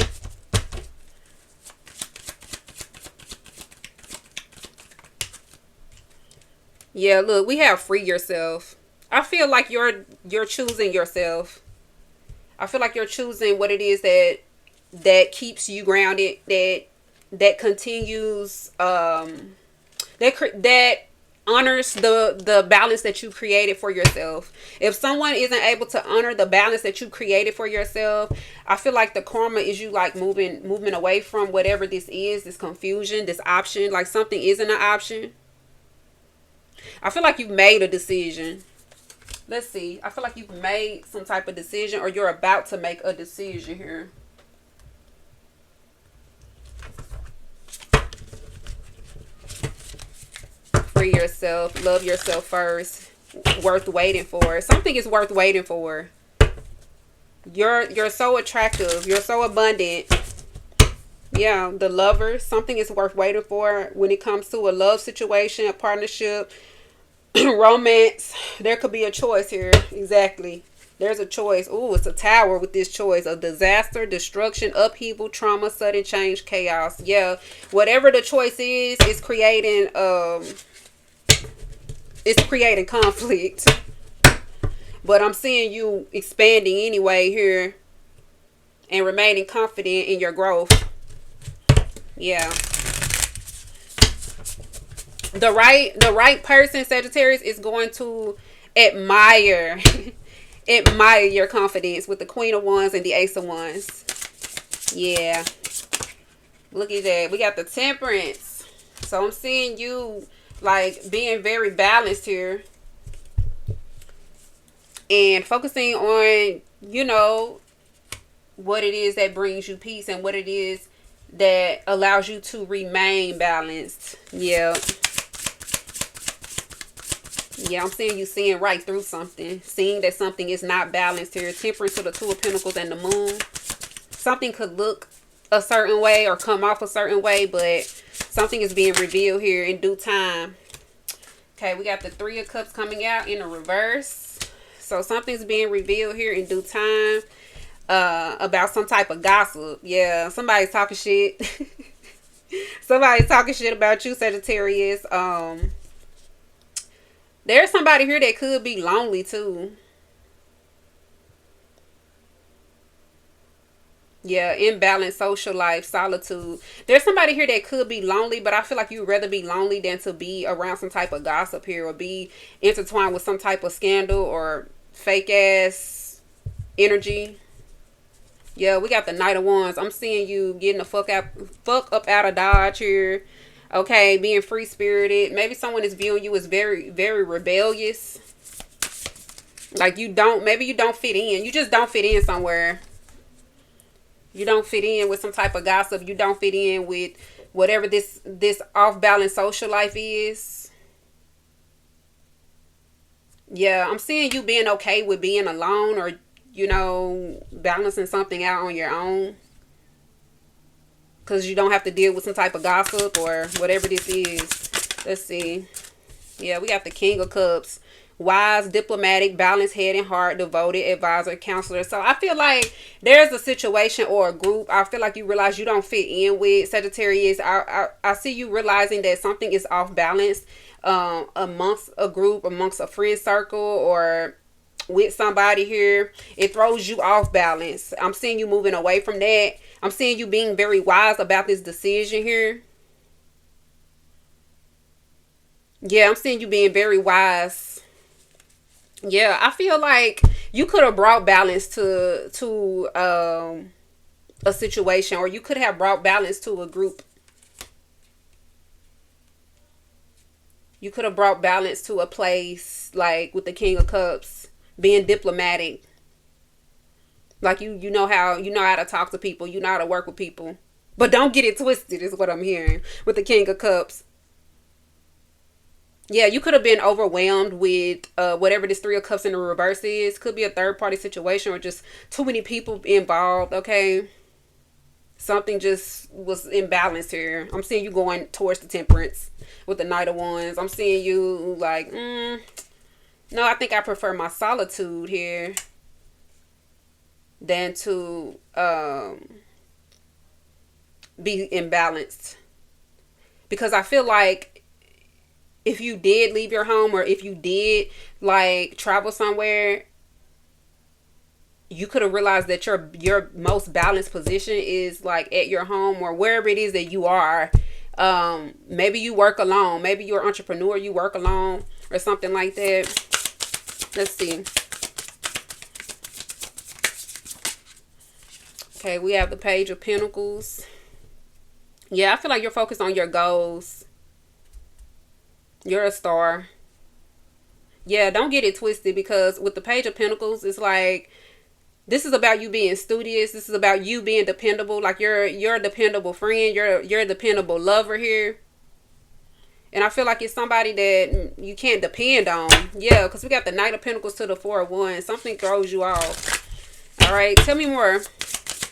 Yeah, look, we have free yourself. I feel like you're choosing yourself. I feel like you're choosing what it is that keeps you grounded, that continues, that honors the balance that you created for yourself. If someone isn't able to honor the balance that you created for yourself, I feel like the karma is you like moving away from whatever this is, this confusion, this option. Like, something isn't an option. I feel like you've made a decision. Let's see. I feel like you've made some type of decision, or you're about to make a decision here. Free yourself. Love yourself first. worth waiting for. Something is worth waiting for. You're so attractive. You're so abundant. Yeah, the lover. Something is worth waiting for when it comes to a love situation, a partnership, romance. There could be a choice here. Exactly. There's a choice. Ooh, it's a tower with this choice of disaster, destruction, upheaval, trauma, sudden change, chaos. Yeah, whatever the choice is, it's creating conflict. But I'm seeing you expanding anyway here and remaining confident in your growth. Yeah. The right person, Sagittarius, is going to admire admire your confidence with the Queen of Wands and the Ace of Wands. Yeah. Look at that. We got the Temperance. So I'm seeing you like being very balanced here. And focusing on, what it is that brings you peace and what it is that allows you to remain balanced. Yeah. Yeah, I'm seeing you seeing right through something. Seeing that something is not balanced here. Temperance to the Two of Pentacles and the Moon. Something could look a certain way or come off a certain way, but something is being revealed here in due time. Okay, we got the Three of Cups coming out in the reverse. So something's being revealed here in due time about some type of gossip. Yeah, somebody's talking shit. Somebody's talking shit about you, Sagittarius. There's somebody here that could be lonely too. Yeah, imbalanced social life, solitude. There's somebody here that could be lonely, but I feel like you'd rather be lonely than to be around some type of gossip here or be intertwined with some type of scandal or fake ass energy. Yeah, we got the Knight of Wands. I'm seeing you getting the fuck up out of Dodge here. Okay, being free spirited. Maybe someone is viewing you as very, very rebellious. Like maybe you don't fit in. You just don't fit in somewhere. You don't fit in with some type of gossip. You don't fit in with whatever this off balance social life is. Yeah, I'm seeing you being okay with being alone or, balancing something out on your own. Because you don't have to deal with some type of gossip or whatever this is. Let's see. Yeah, we got the King of Cups. Wise, diplomatic, balanced head and heart, devoted, advisor, counselor. So I feel like there's a situation or a group I feel like you realize you don't fit in with, Sagittarius. I see you realizing that something is off balance amongst a group, amongst a friend circle, or with somebody here. It throws you off balance. I'm seeing you moving away from that. I'm seeing you being very wise about this decision here. Yeah, I'm seeing you being very wise. Yeah, I feel like you could have brought balance to a situation, or you could have brought balance to a group. You could have brought balance to a place, like with the King of Cups, being diplomatic. Like you know how to talk to people, you know how to work with people. But don't get it twisted is what I'm hearing with the King of Cups. Yeah, you could have been overwhelmed with whatever this Three of Cups in the reverse is. Could be a third party situation or just too many people involved, okay? Something just was imbalanced here. I'm seeing you going towards the Temperance with the Knight of Wands. I'm seeing you like, no, I think I prefer my solitude here than to be imbalanced. Because I feel like if you did leave your home or if you did like travel somewhere, you could have realized that your most balanced position is like at your home or wherever it is that you are. Maybe you work alone. Maybe you're an entrepreneur, you work alone or something like that. Let's see. Okay, we have the Page of Pentacles. Yeah, I feel like you're focused on your goals. You're a star. Yeah, don't get it twisted, because with the Page of Pentacles, it's like this is about you being studious. This is about you being dependable. Like you're a dependable friend. You're a dependable lover here. And And I feel like it's somebody that you can't depend on. Yeah, because we got the Knight of Pentacles to the Four of Wands. Something throws you off. All right, tell me more.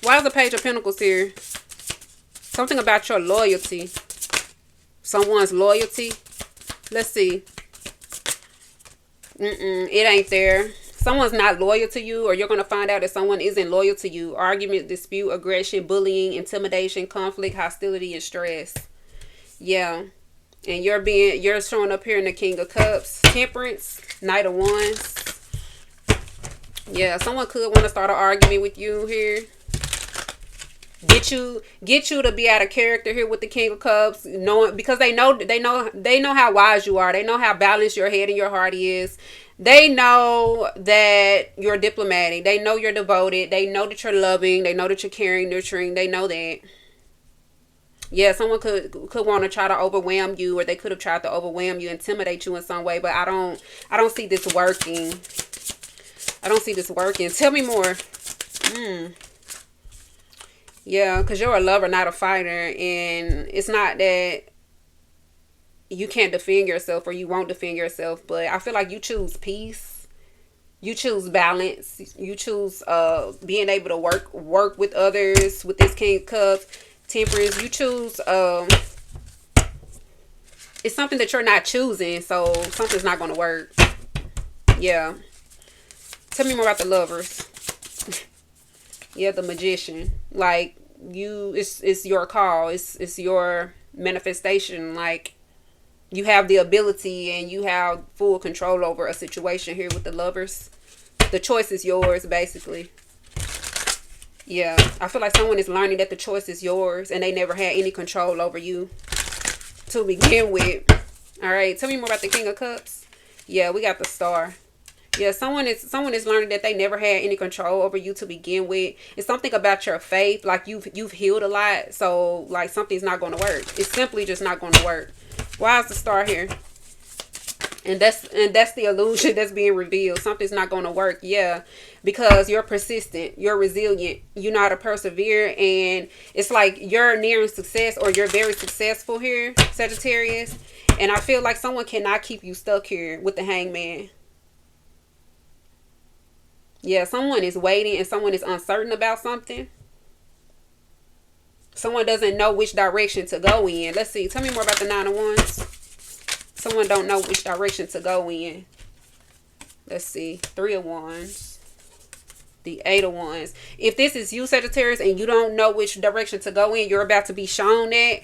Why is the Page of Pentacles here? Something about your loyalty. Someone's loyalty. Let's see. It ain't there. Someone's not loyal to you, or you're going to find out that someone isn't loyal to you. Argument, dispute, aggression, bullying, intimidation, conflict, hostility, and stress. Yeah. And you're showing up here in the King of Cups. Temperance, Knight of Wands. Yeah, someone could want to start an argument with you here. Get you to be out of character here with the King of Cups, knowing, because they know how wise you are. They know how balanced your head and your heart is. They know that you're diplomatic. They know you're devoted. They know that you're loving. They know that you're caring, nurturing. They know that. Yeah, someone could want to try to overwhelm you, or they could have tried to overwhelm you, intimidate you in some way. But I don't see this working. I don't see this working. Tell me more. Yeah, because you're a lover, not a fighter. And it's not that you can't defend yourself or you won't defend yourself. But I feel like you choose peace. You choose balance. You choose being able to work with others with this King of Cups. Temperance. You choose... it's something that you're not choosing. So something's not going to work. Yeah. Tell me more about the Lovers. Yeah, the Magician. Like, it's your call. It's your manifestation. Like, you have the ability and you have full control over a situation here with the Lovers. The choice is yours, basically. Yeah, I feel like someone is learning that the choice is yours and they never had any control over you to begin with. All right, tell me more about the King of Cups. Yeah, we got the Star. Yeah, someone is learning that they never had any control over you to begin with. It's something about your faith. Like, you've healed a lot. So, like, something's not going to work. It's simply just not going to work. Why is the Star here? And that's the illusion that's being revealed. Something's not going to work. Yeah, because you're persistent. You're resilient. You know how to persevere. And it's like you're nearing success, or you're very successful here, Sagittarius. And I feel like someone cannot keep you stuck here with the Hangman. Yeah, someone is waiting and someone is uncertain about something. Someone doesn't know which direction to go in. Let's see. Tell me more about the Nine of Wands. Someone don't know which direction to go in. Let's see. Three of Wands. The Eight of Wands. If this is you, Sagittarius, and you don't know which direction to go in, you're about to be shown that.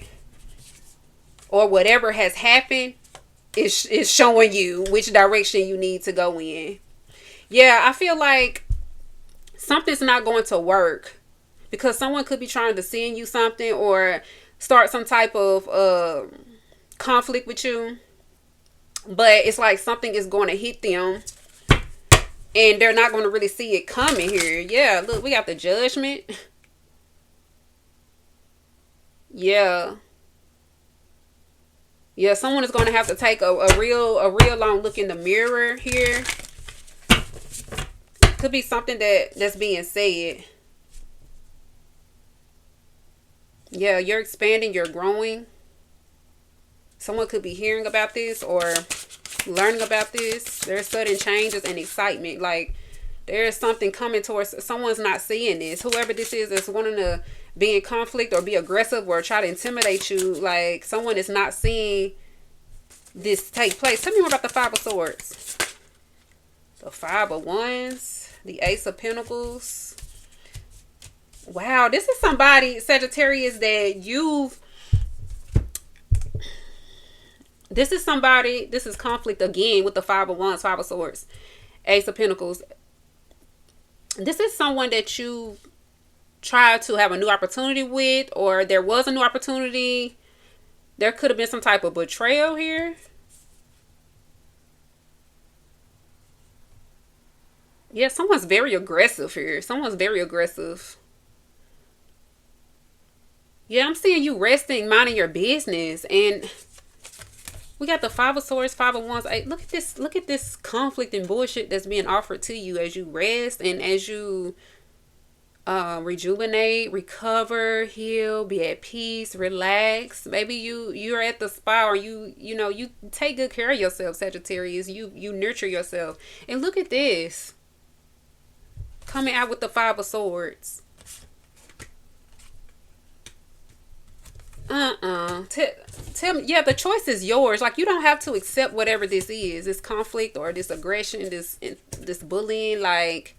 Or whatever has happened is showing you which direction you need to go in. Yeah, I feel like something's not going to work because someone could be trying to send you something or start some type of conflict with you. But it's like something is going to hit them and they're not going to really see it coming here. Yeah, look, we got the Judgment. Yeah. Yeah, someone is going to have to take a real long look in the mirror here. Could be something that's being said. Yeah, you're expanding, you're growing. Someone could be hearing about this or learning about this. There's sudden changes and excitement. Like, there's something coming towards... Someone's not seeing this. Whoever this is that's wanting to be in conflict or be aggressive or try to intimidate you. Like, someone is not seeing this take place. Tell me more about the Five of Swords. The Five of Wands. The Ace of Pentacles. Wow, this is somebody, Sagittarius, that you've... This is somebody, this is conflict again with the Five of Wands, Five of Swords, Ace of Pentacles. This is someone that you tried to have a new opportunity with, or there was a new opportunity. There could have been some type of betrayal here. Yeah, someone's very aggressive here. Someone's very aggressive. Yeah, I'm seeing you resting, minding your business. And we got the Five of Swords, Five of Wands. Hey, look at this conflict and bullshit that's being offered to you as you rest and as you rejuvenate, recover, heal, be at peace, relax. Maybe you're at the spa, or you take good care of yourself, Sagittarius. You nurture yourself. And look at this. Coming out with the Five of Swords. Tell me, yeah, the choice is yours. Like, you don't have to accept whatever this is. This conflict or this aggression, this bullying. Like,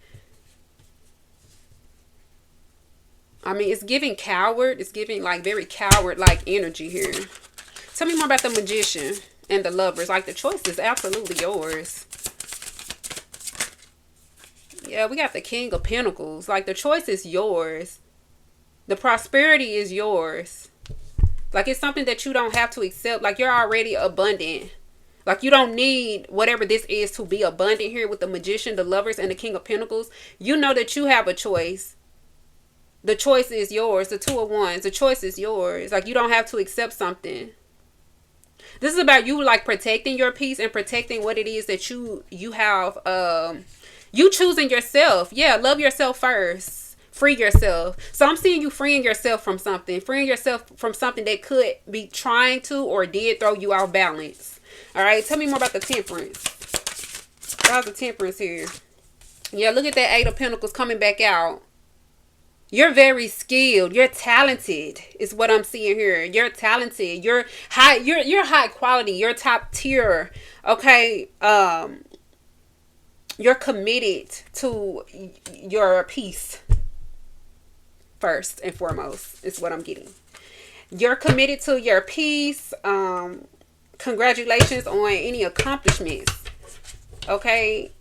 I mean, it's giving coward. It's giving like very coward-like energy here. Tell me more about the Magician and the Lovers. Like, the choice is absolutely yours. Yeah, we got the King of Pentacles. Like, the choice is yours. The prosperity is yours. Like, it's something that you don't have to accept. Like, you're already abundant. Like, you don't need whatever this is to be abundant here with the Magician, the Lovers, and the King of Pentacles. You know that you have a choice. The choice is yours. The Two of Wands. The choice is yours. Like, you don't have to accept something. This is about you, like, protecting your peace and protecting what it is that you have. You choosing yourself. Yeah, love yourself first. Free yourself. So I'm seeing you freeing yourself from something. Freeing yourself from something that could be trying to or did throw you off balance. Alright, tell me more about the Temperance. How's the Temperance here? Yeah, look at that Eight of Pentacles coming back out. You're very skilled. You're talented is what I'm seeing here. You're talented. You're high quality. You're top tier. Okay. You're committed to your peace. First and foremost is what I'm getting. You're committed to your peace. Congratulations on any accomplishments, okay,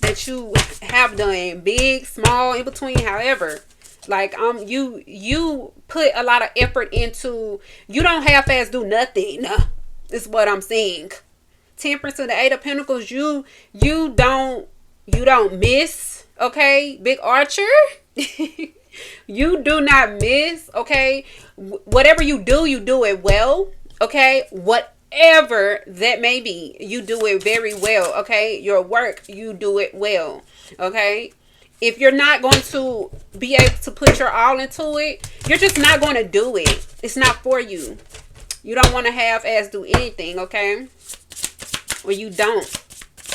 that you have done, big, small, in between, however. Like, you put a lot of effort into, you don't half-ass do nothing, is what I'm seeing. Temperance to the Eight of Pentacles, you don't miss, okay, Big Archer. You do not miss, okay. Whatever you do it well, okay. Whatever that may be, you do it very well, okay. Your work, you do it well, okay. If you're not going to be able to put your all into it, you're just not going to do it. It's not for you. You don't want to half-ass do anything, okay. Or you don't.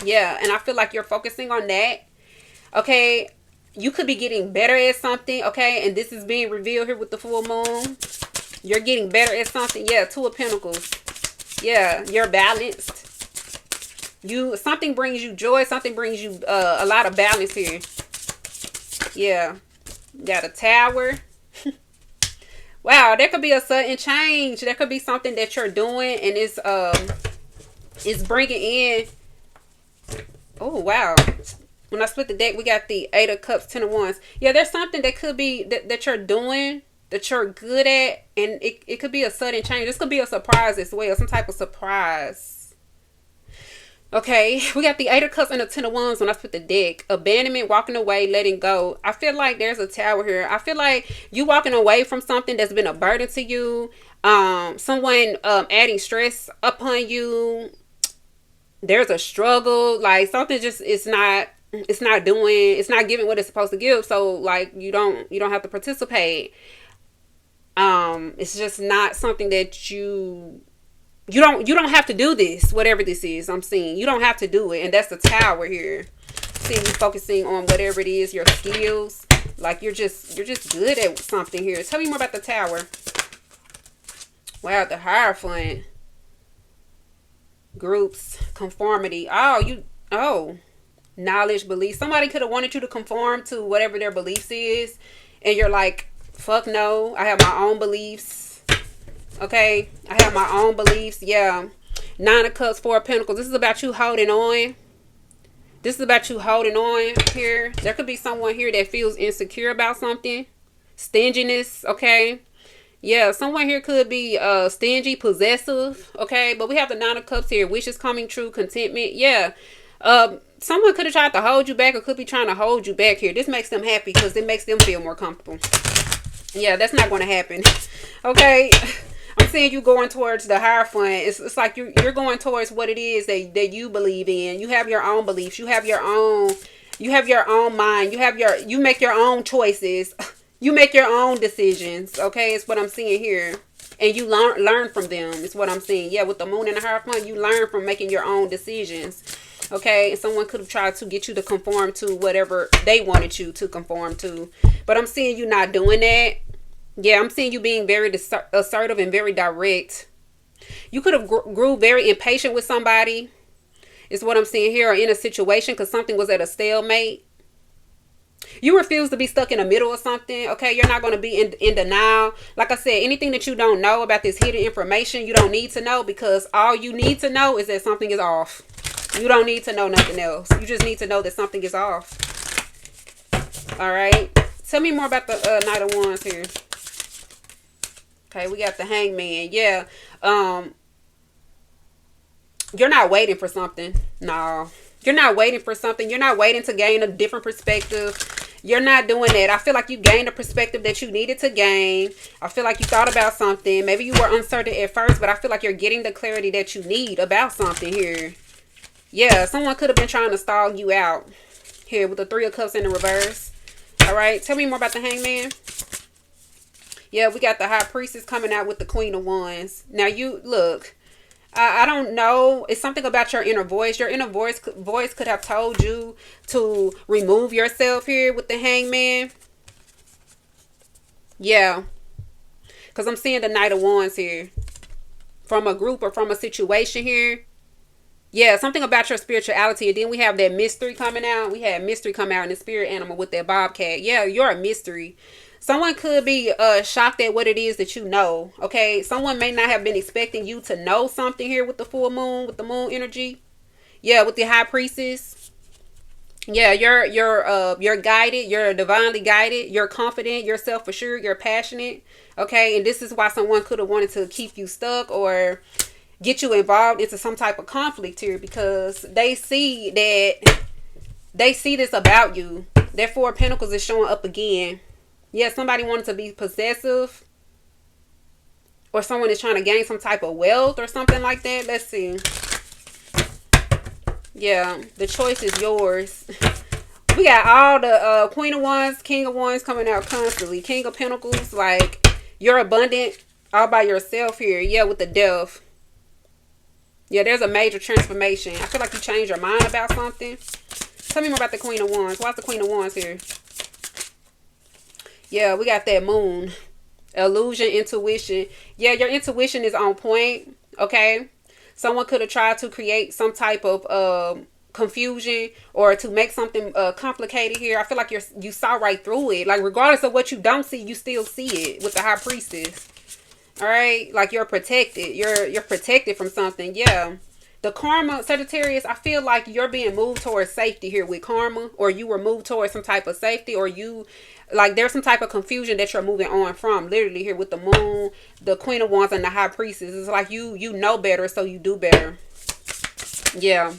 Yeah, and I feel like you're focusing on that, okay. You could be getting better at something, okay? And this is being revealed here with the full moon. You're getting better at something. Yeah, Two of Pentacles. Yeah, you're balanced. Something brings you joy. Something brings you a lot of balance here. Yeah. Got a Tower. Wow, there could be a sudden change. There could be something that you're doing and it's bringing in. Oh, wow. When I split the deck, we got the Eight of Cups, Ten of Wands. Yeah, there's something that could be that you're doing, that you're good at, and it could be a sudden change. This could be a surprise as well, some type of surprise. Okay, we got the Eight of Cups and the Ten of Wands when I split the deck. Abandonment, walking away, letting go. I feel like there's a Tower here. I feel like you walking away from something that's been a burden to you. Someone adding stress upon you. There's a struggle, like something just it's not giving what it's supposed to give, so like you don't have to participate. It's just not something that you don't have to do this, whatever this is. I'm seeing you don't have to do it, and that's the Tower here. Seeing you focusing on whatever it is, your skills, like you're just good at something here. Tell me more about the Tower. Wow, the Hierophant. Groups, conformity. Knowledge, belief. Somebody could have wanted you to conform to whatever their beliefs is, and you're like, fuck no, I have my own beliefs. Okay, I have my own beliefs. Yeah. Nine of Cups, Four of Pentacles. This is about you holding on. This is about you holding on here. There could be someone here that feels insecure about something. Stinginess, okay. Yeah, someone here could be stingy, possessive, okay. But we have the Nine of Cups here. Wishes coming true, contentment. Yeah. Someone could have tried to hold you back or could be trying to hold you back here. This makes them happy because it makes them feel more comfortable. Yeah, that's not going to happen. Okay. I'm seeing you going towards the Hierophant. It's like you're going towards what it is that you believe in. You have your own beliefs. You have your own You have your own mind. You make your own choices. You make your own decisions. Okay, it's what I'm seeing here. And you learn from them. It's what I'm seeing. Yeah, with the moon and the Hierophant, you learn from making your own decisions. Okay, and someone could have tried to get you to conform to whatever they wanted you to conform to. But I'm seeing you not doing that. Yeah, I'm seeing you being very assertive and very direct. You could have grew very impatient with somebody. Is what I'm seeing here, or in a situation because something was at a stalemate. You refuse to be stuck in the middle of something. Okay, you're not going to be in denial. Like I said, anything that you don't know about this hidden information, you don't need to know, because all you need to know is that something is off. You don't need to know nothing else. You just need to know that something is off. All right. Tell me more about the Knight of Wands here. Okay, we got the Hangman. Yeah. You're not waiting for something. No. You're not waiting for something. You're not waiting to gain a different perspective. You're not doing that. I feel like you gained a perspective that you needed to gain. I feel like you thought about something. Maybe you were uncertain at first, but I feel like you're getting the clarity that you need about something here. Yeah, someone could have been trying to stall you out here with the Three of Cups in the reverse. All right, tell me more about the Hangman. Yeah, we got the High Priestess coming out with the Queen of Wands. Now, you look, I don't know. It's something about your inner voice. Your inner voice could have told you to remove yourself here with the Hangman. Yeah, because I'm seeing the Knight of Wands here. From a group or from a situation here. Yeah, something about your spirituality. And then we have that mystery coming out. We had mystery come out in the spirit animal with that bobcat. Yeah, you're a mystery. Someone could be shocked at what it is that you know. Okay, someone may not have been expecting you to know something here with the full moon, with the moon energy. Yeah, with the High Priestess. Yeah, you're guided. You're divinely guided. You're confident. You're self-assured. You're passionate. Okay, and this is why someone could have wanted to keep you stuck or get you involved into some type of conflict here, because they see this about you. That Four of Pentacles is showing up again. Yeah, somebody wanted to be possessive, or someone is trying to gain some type of wealth or something like that. Let's see. Yeah, the choice is yours. We got all the Queen of Wands, King of Wands coming out constantly. King of Pentacles, like you're abundant all by yourself here. Yeah, with the Death. Yeah, there's a major transformation. I feel like you changed your mind about something. Tell me more about the Queen of Wands. Why's the Queen of Wands here? Yeah, we got that Moon. Illusion, intuition. Yeah, your intuition is on point. Okay. Someone could have tried to create some type of confusion or to make something complicated here. I feel like you saw right through it. Like, regardless of what you don't see, you still see it with the High Priestess. All right, like you're protected. You're protected from something. Yeah, the karma, Sagittarius. I feel like you're being moved towards safety here with karma, or you were moved towards some type of safety, or you like there's some type of confusion that you're moving on from. Literally here with the Moon, the Queen of Wands, and the High Priestess. It's like you know better, so you do better. Yeah,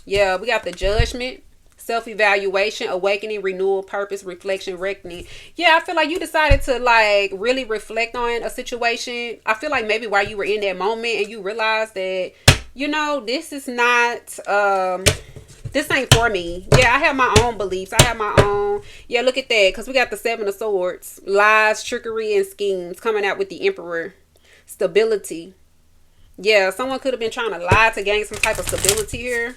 yeah. We got the Judgment. Self-evaluation, awakening, renewal, purpose, reflection, reckoning. Yeah, I feel like you decided to like really reflect on a situation. I feel like maybe while you were in that moment and you realized that, you know, this is not this ain't for me. Yeah, I have my own beliefs. I have my own. Yeah, look at that, because we got the Seven of Swords. Lies, trickery, and schemes coming out with the Emperor. Stability. Yeah, someone could have been trying to lie to gain some type of stability here.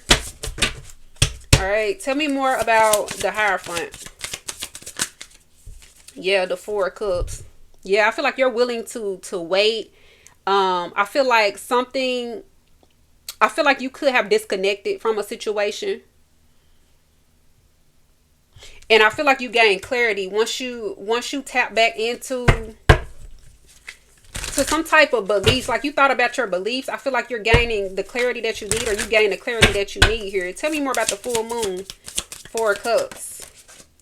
All right, tell me more about the Hierophant. Yeah, the Four of Cups. Yeah, I feel like you're willing to wait. I feel like you could have disconnected from a situation. And I feel like you gain clarity once you tap back into some type of beliefs. Like you thought about your beliefs. I feel like you're gaining the clarity that you need, or you gain the clarity that you need here. Tell me more about the full moon. Four of Cups.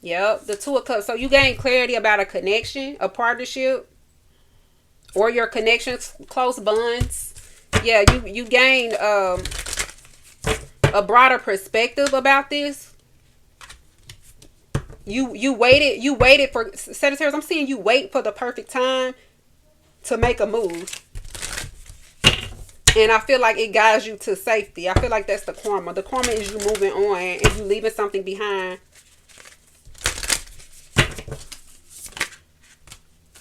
Yep, the Two of Cups. So you gain clarity about a connection, a partnership, or your connections, close bonds. Yeah, you gain a broader perspective about this. You waited for Sagittarius. I'm seeing you wait for the perfect time to make a move. And I feel like it guides you to safety. I feel like that's the karma. The karma is you moving on and you leaving something behind.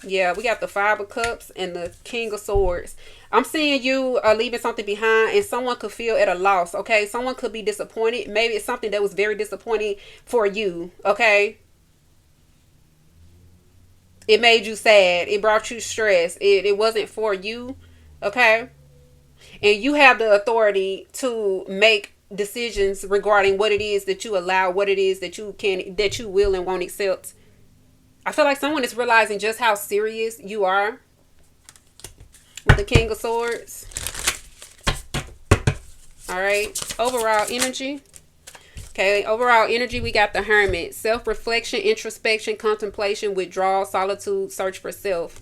Yeah, we got the Five of Cups and the King of Swords. I'm seeing you are leaving something behind and someone could feel at a loss, okay? Someone could be disappointed. Maybe it's something that was very disappointing for you, okay? It made you sad. It brought you stress. It wasn't for you, okay? And you have the authority to make decisions regarding what it is that you allow, what it is that that you will and won't accept. I feel like someone is realizing just how serious you are with the King of Swords. All right. Overall energy. Okay. Overall energy, we got the Hermit. Self-reflection, introspection, contemplation, withdrawal, solitude, search for self.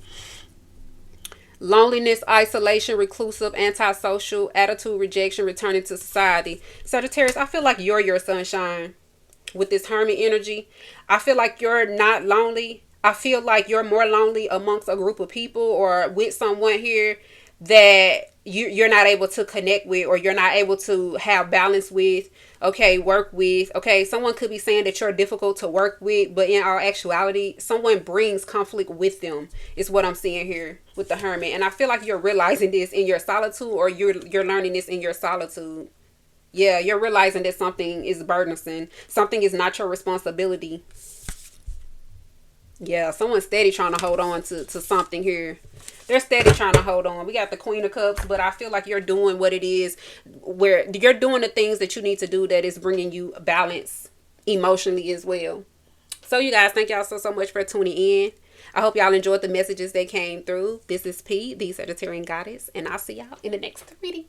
Loneliness, isolation, reclusive, antisocial, attitude, rejection, returning to society. Sagittarius, I feel like you're your sunshine. With this Hermit energy, I feel like you're not lonely. I feel like you're more lonely amongst a group of people or with someone here that you're not able to connect with, or you're not able to have balance with, okay, work with. Okay, someone could be saying that you're difficult to work with, but in all actuality, someone brings conflict with them is what I'm seeing here with the Hermit. And I feel like you're realizing this in your solitude, or you're learning this in your solitude. Yeah, you're realizing that something is burdensome. Something is not your responsibility. Yeah, someone's steady trying to hold on to something here. They're steady trying to hold on. We got the Queen of Cups, but I feel like you're doing what it is, where you're doing the things that you need to do that is bringing you balance emotionally as well. So you guys, thank y'all so much for tuning in. I hope y'all enjoyed the messages that came through. This is P, the Sagittarian Goddess, and I'll see y'all in the next reading.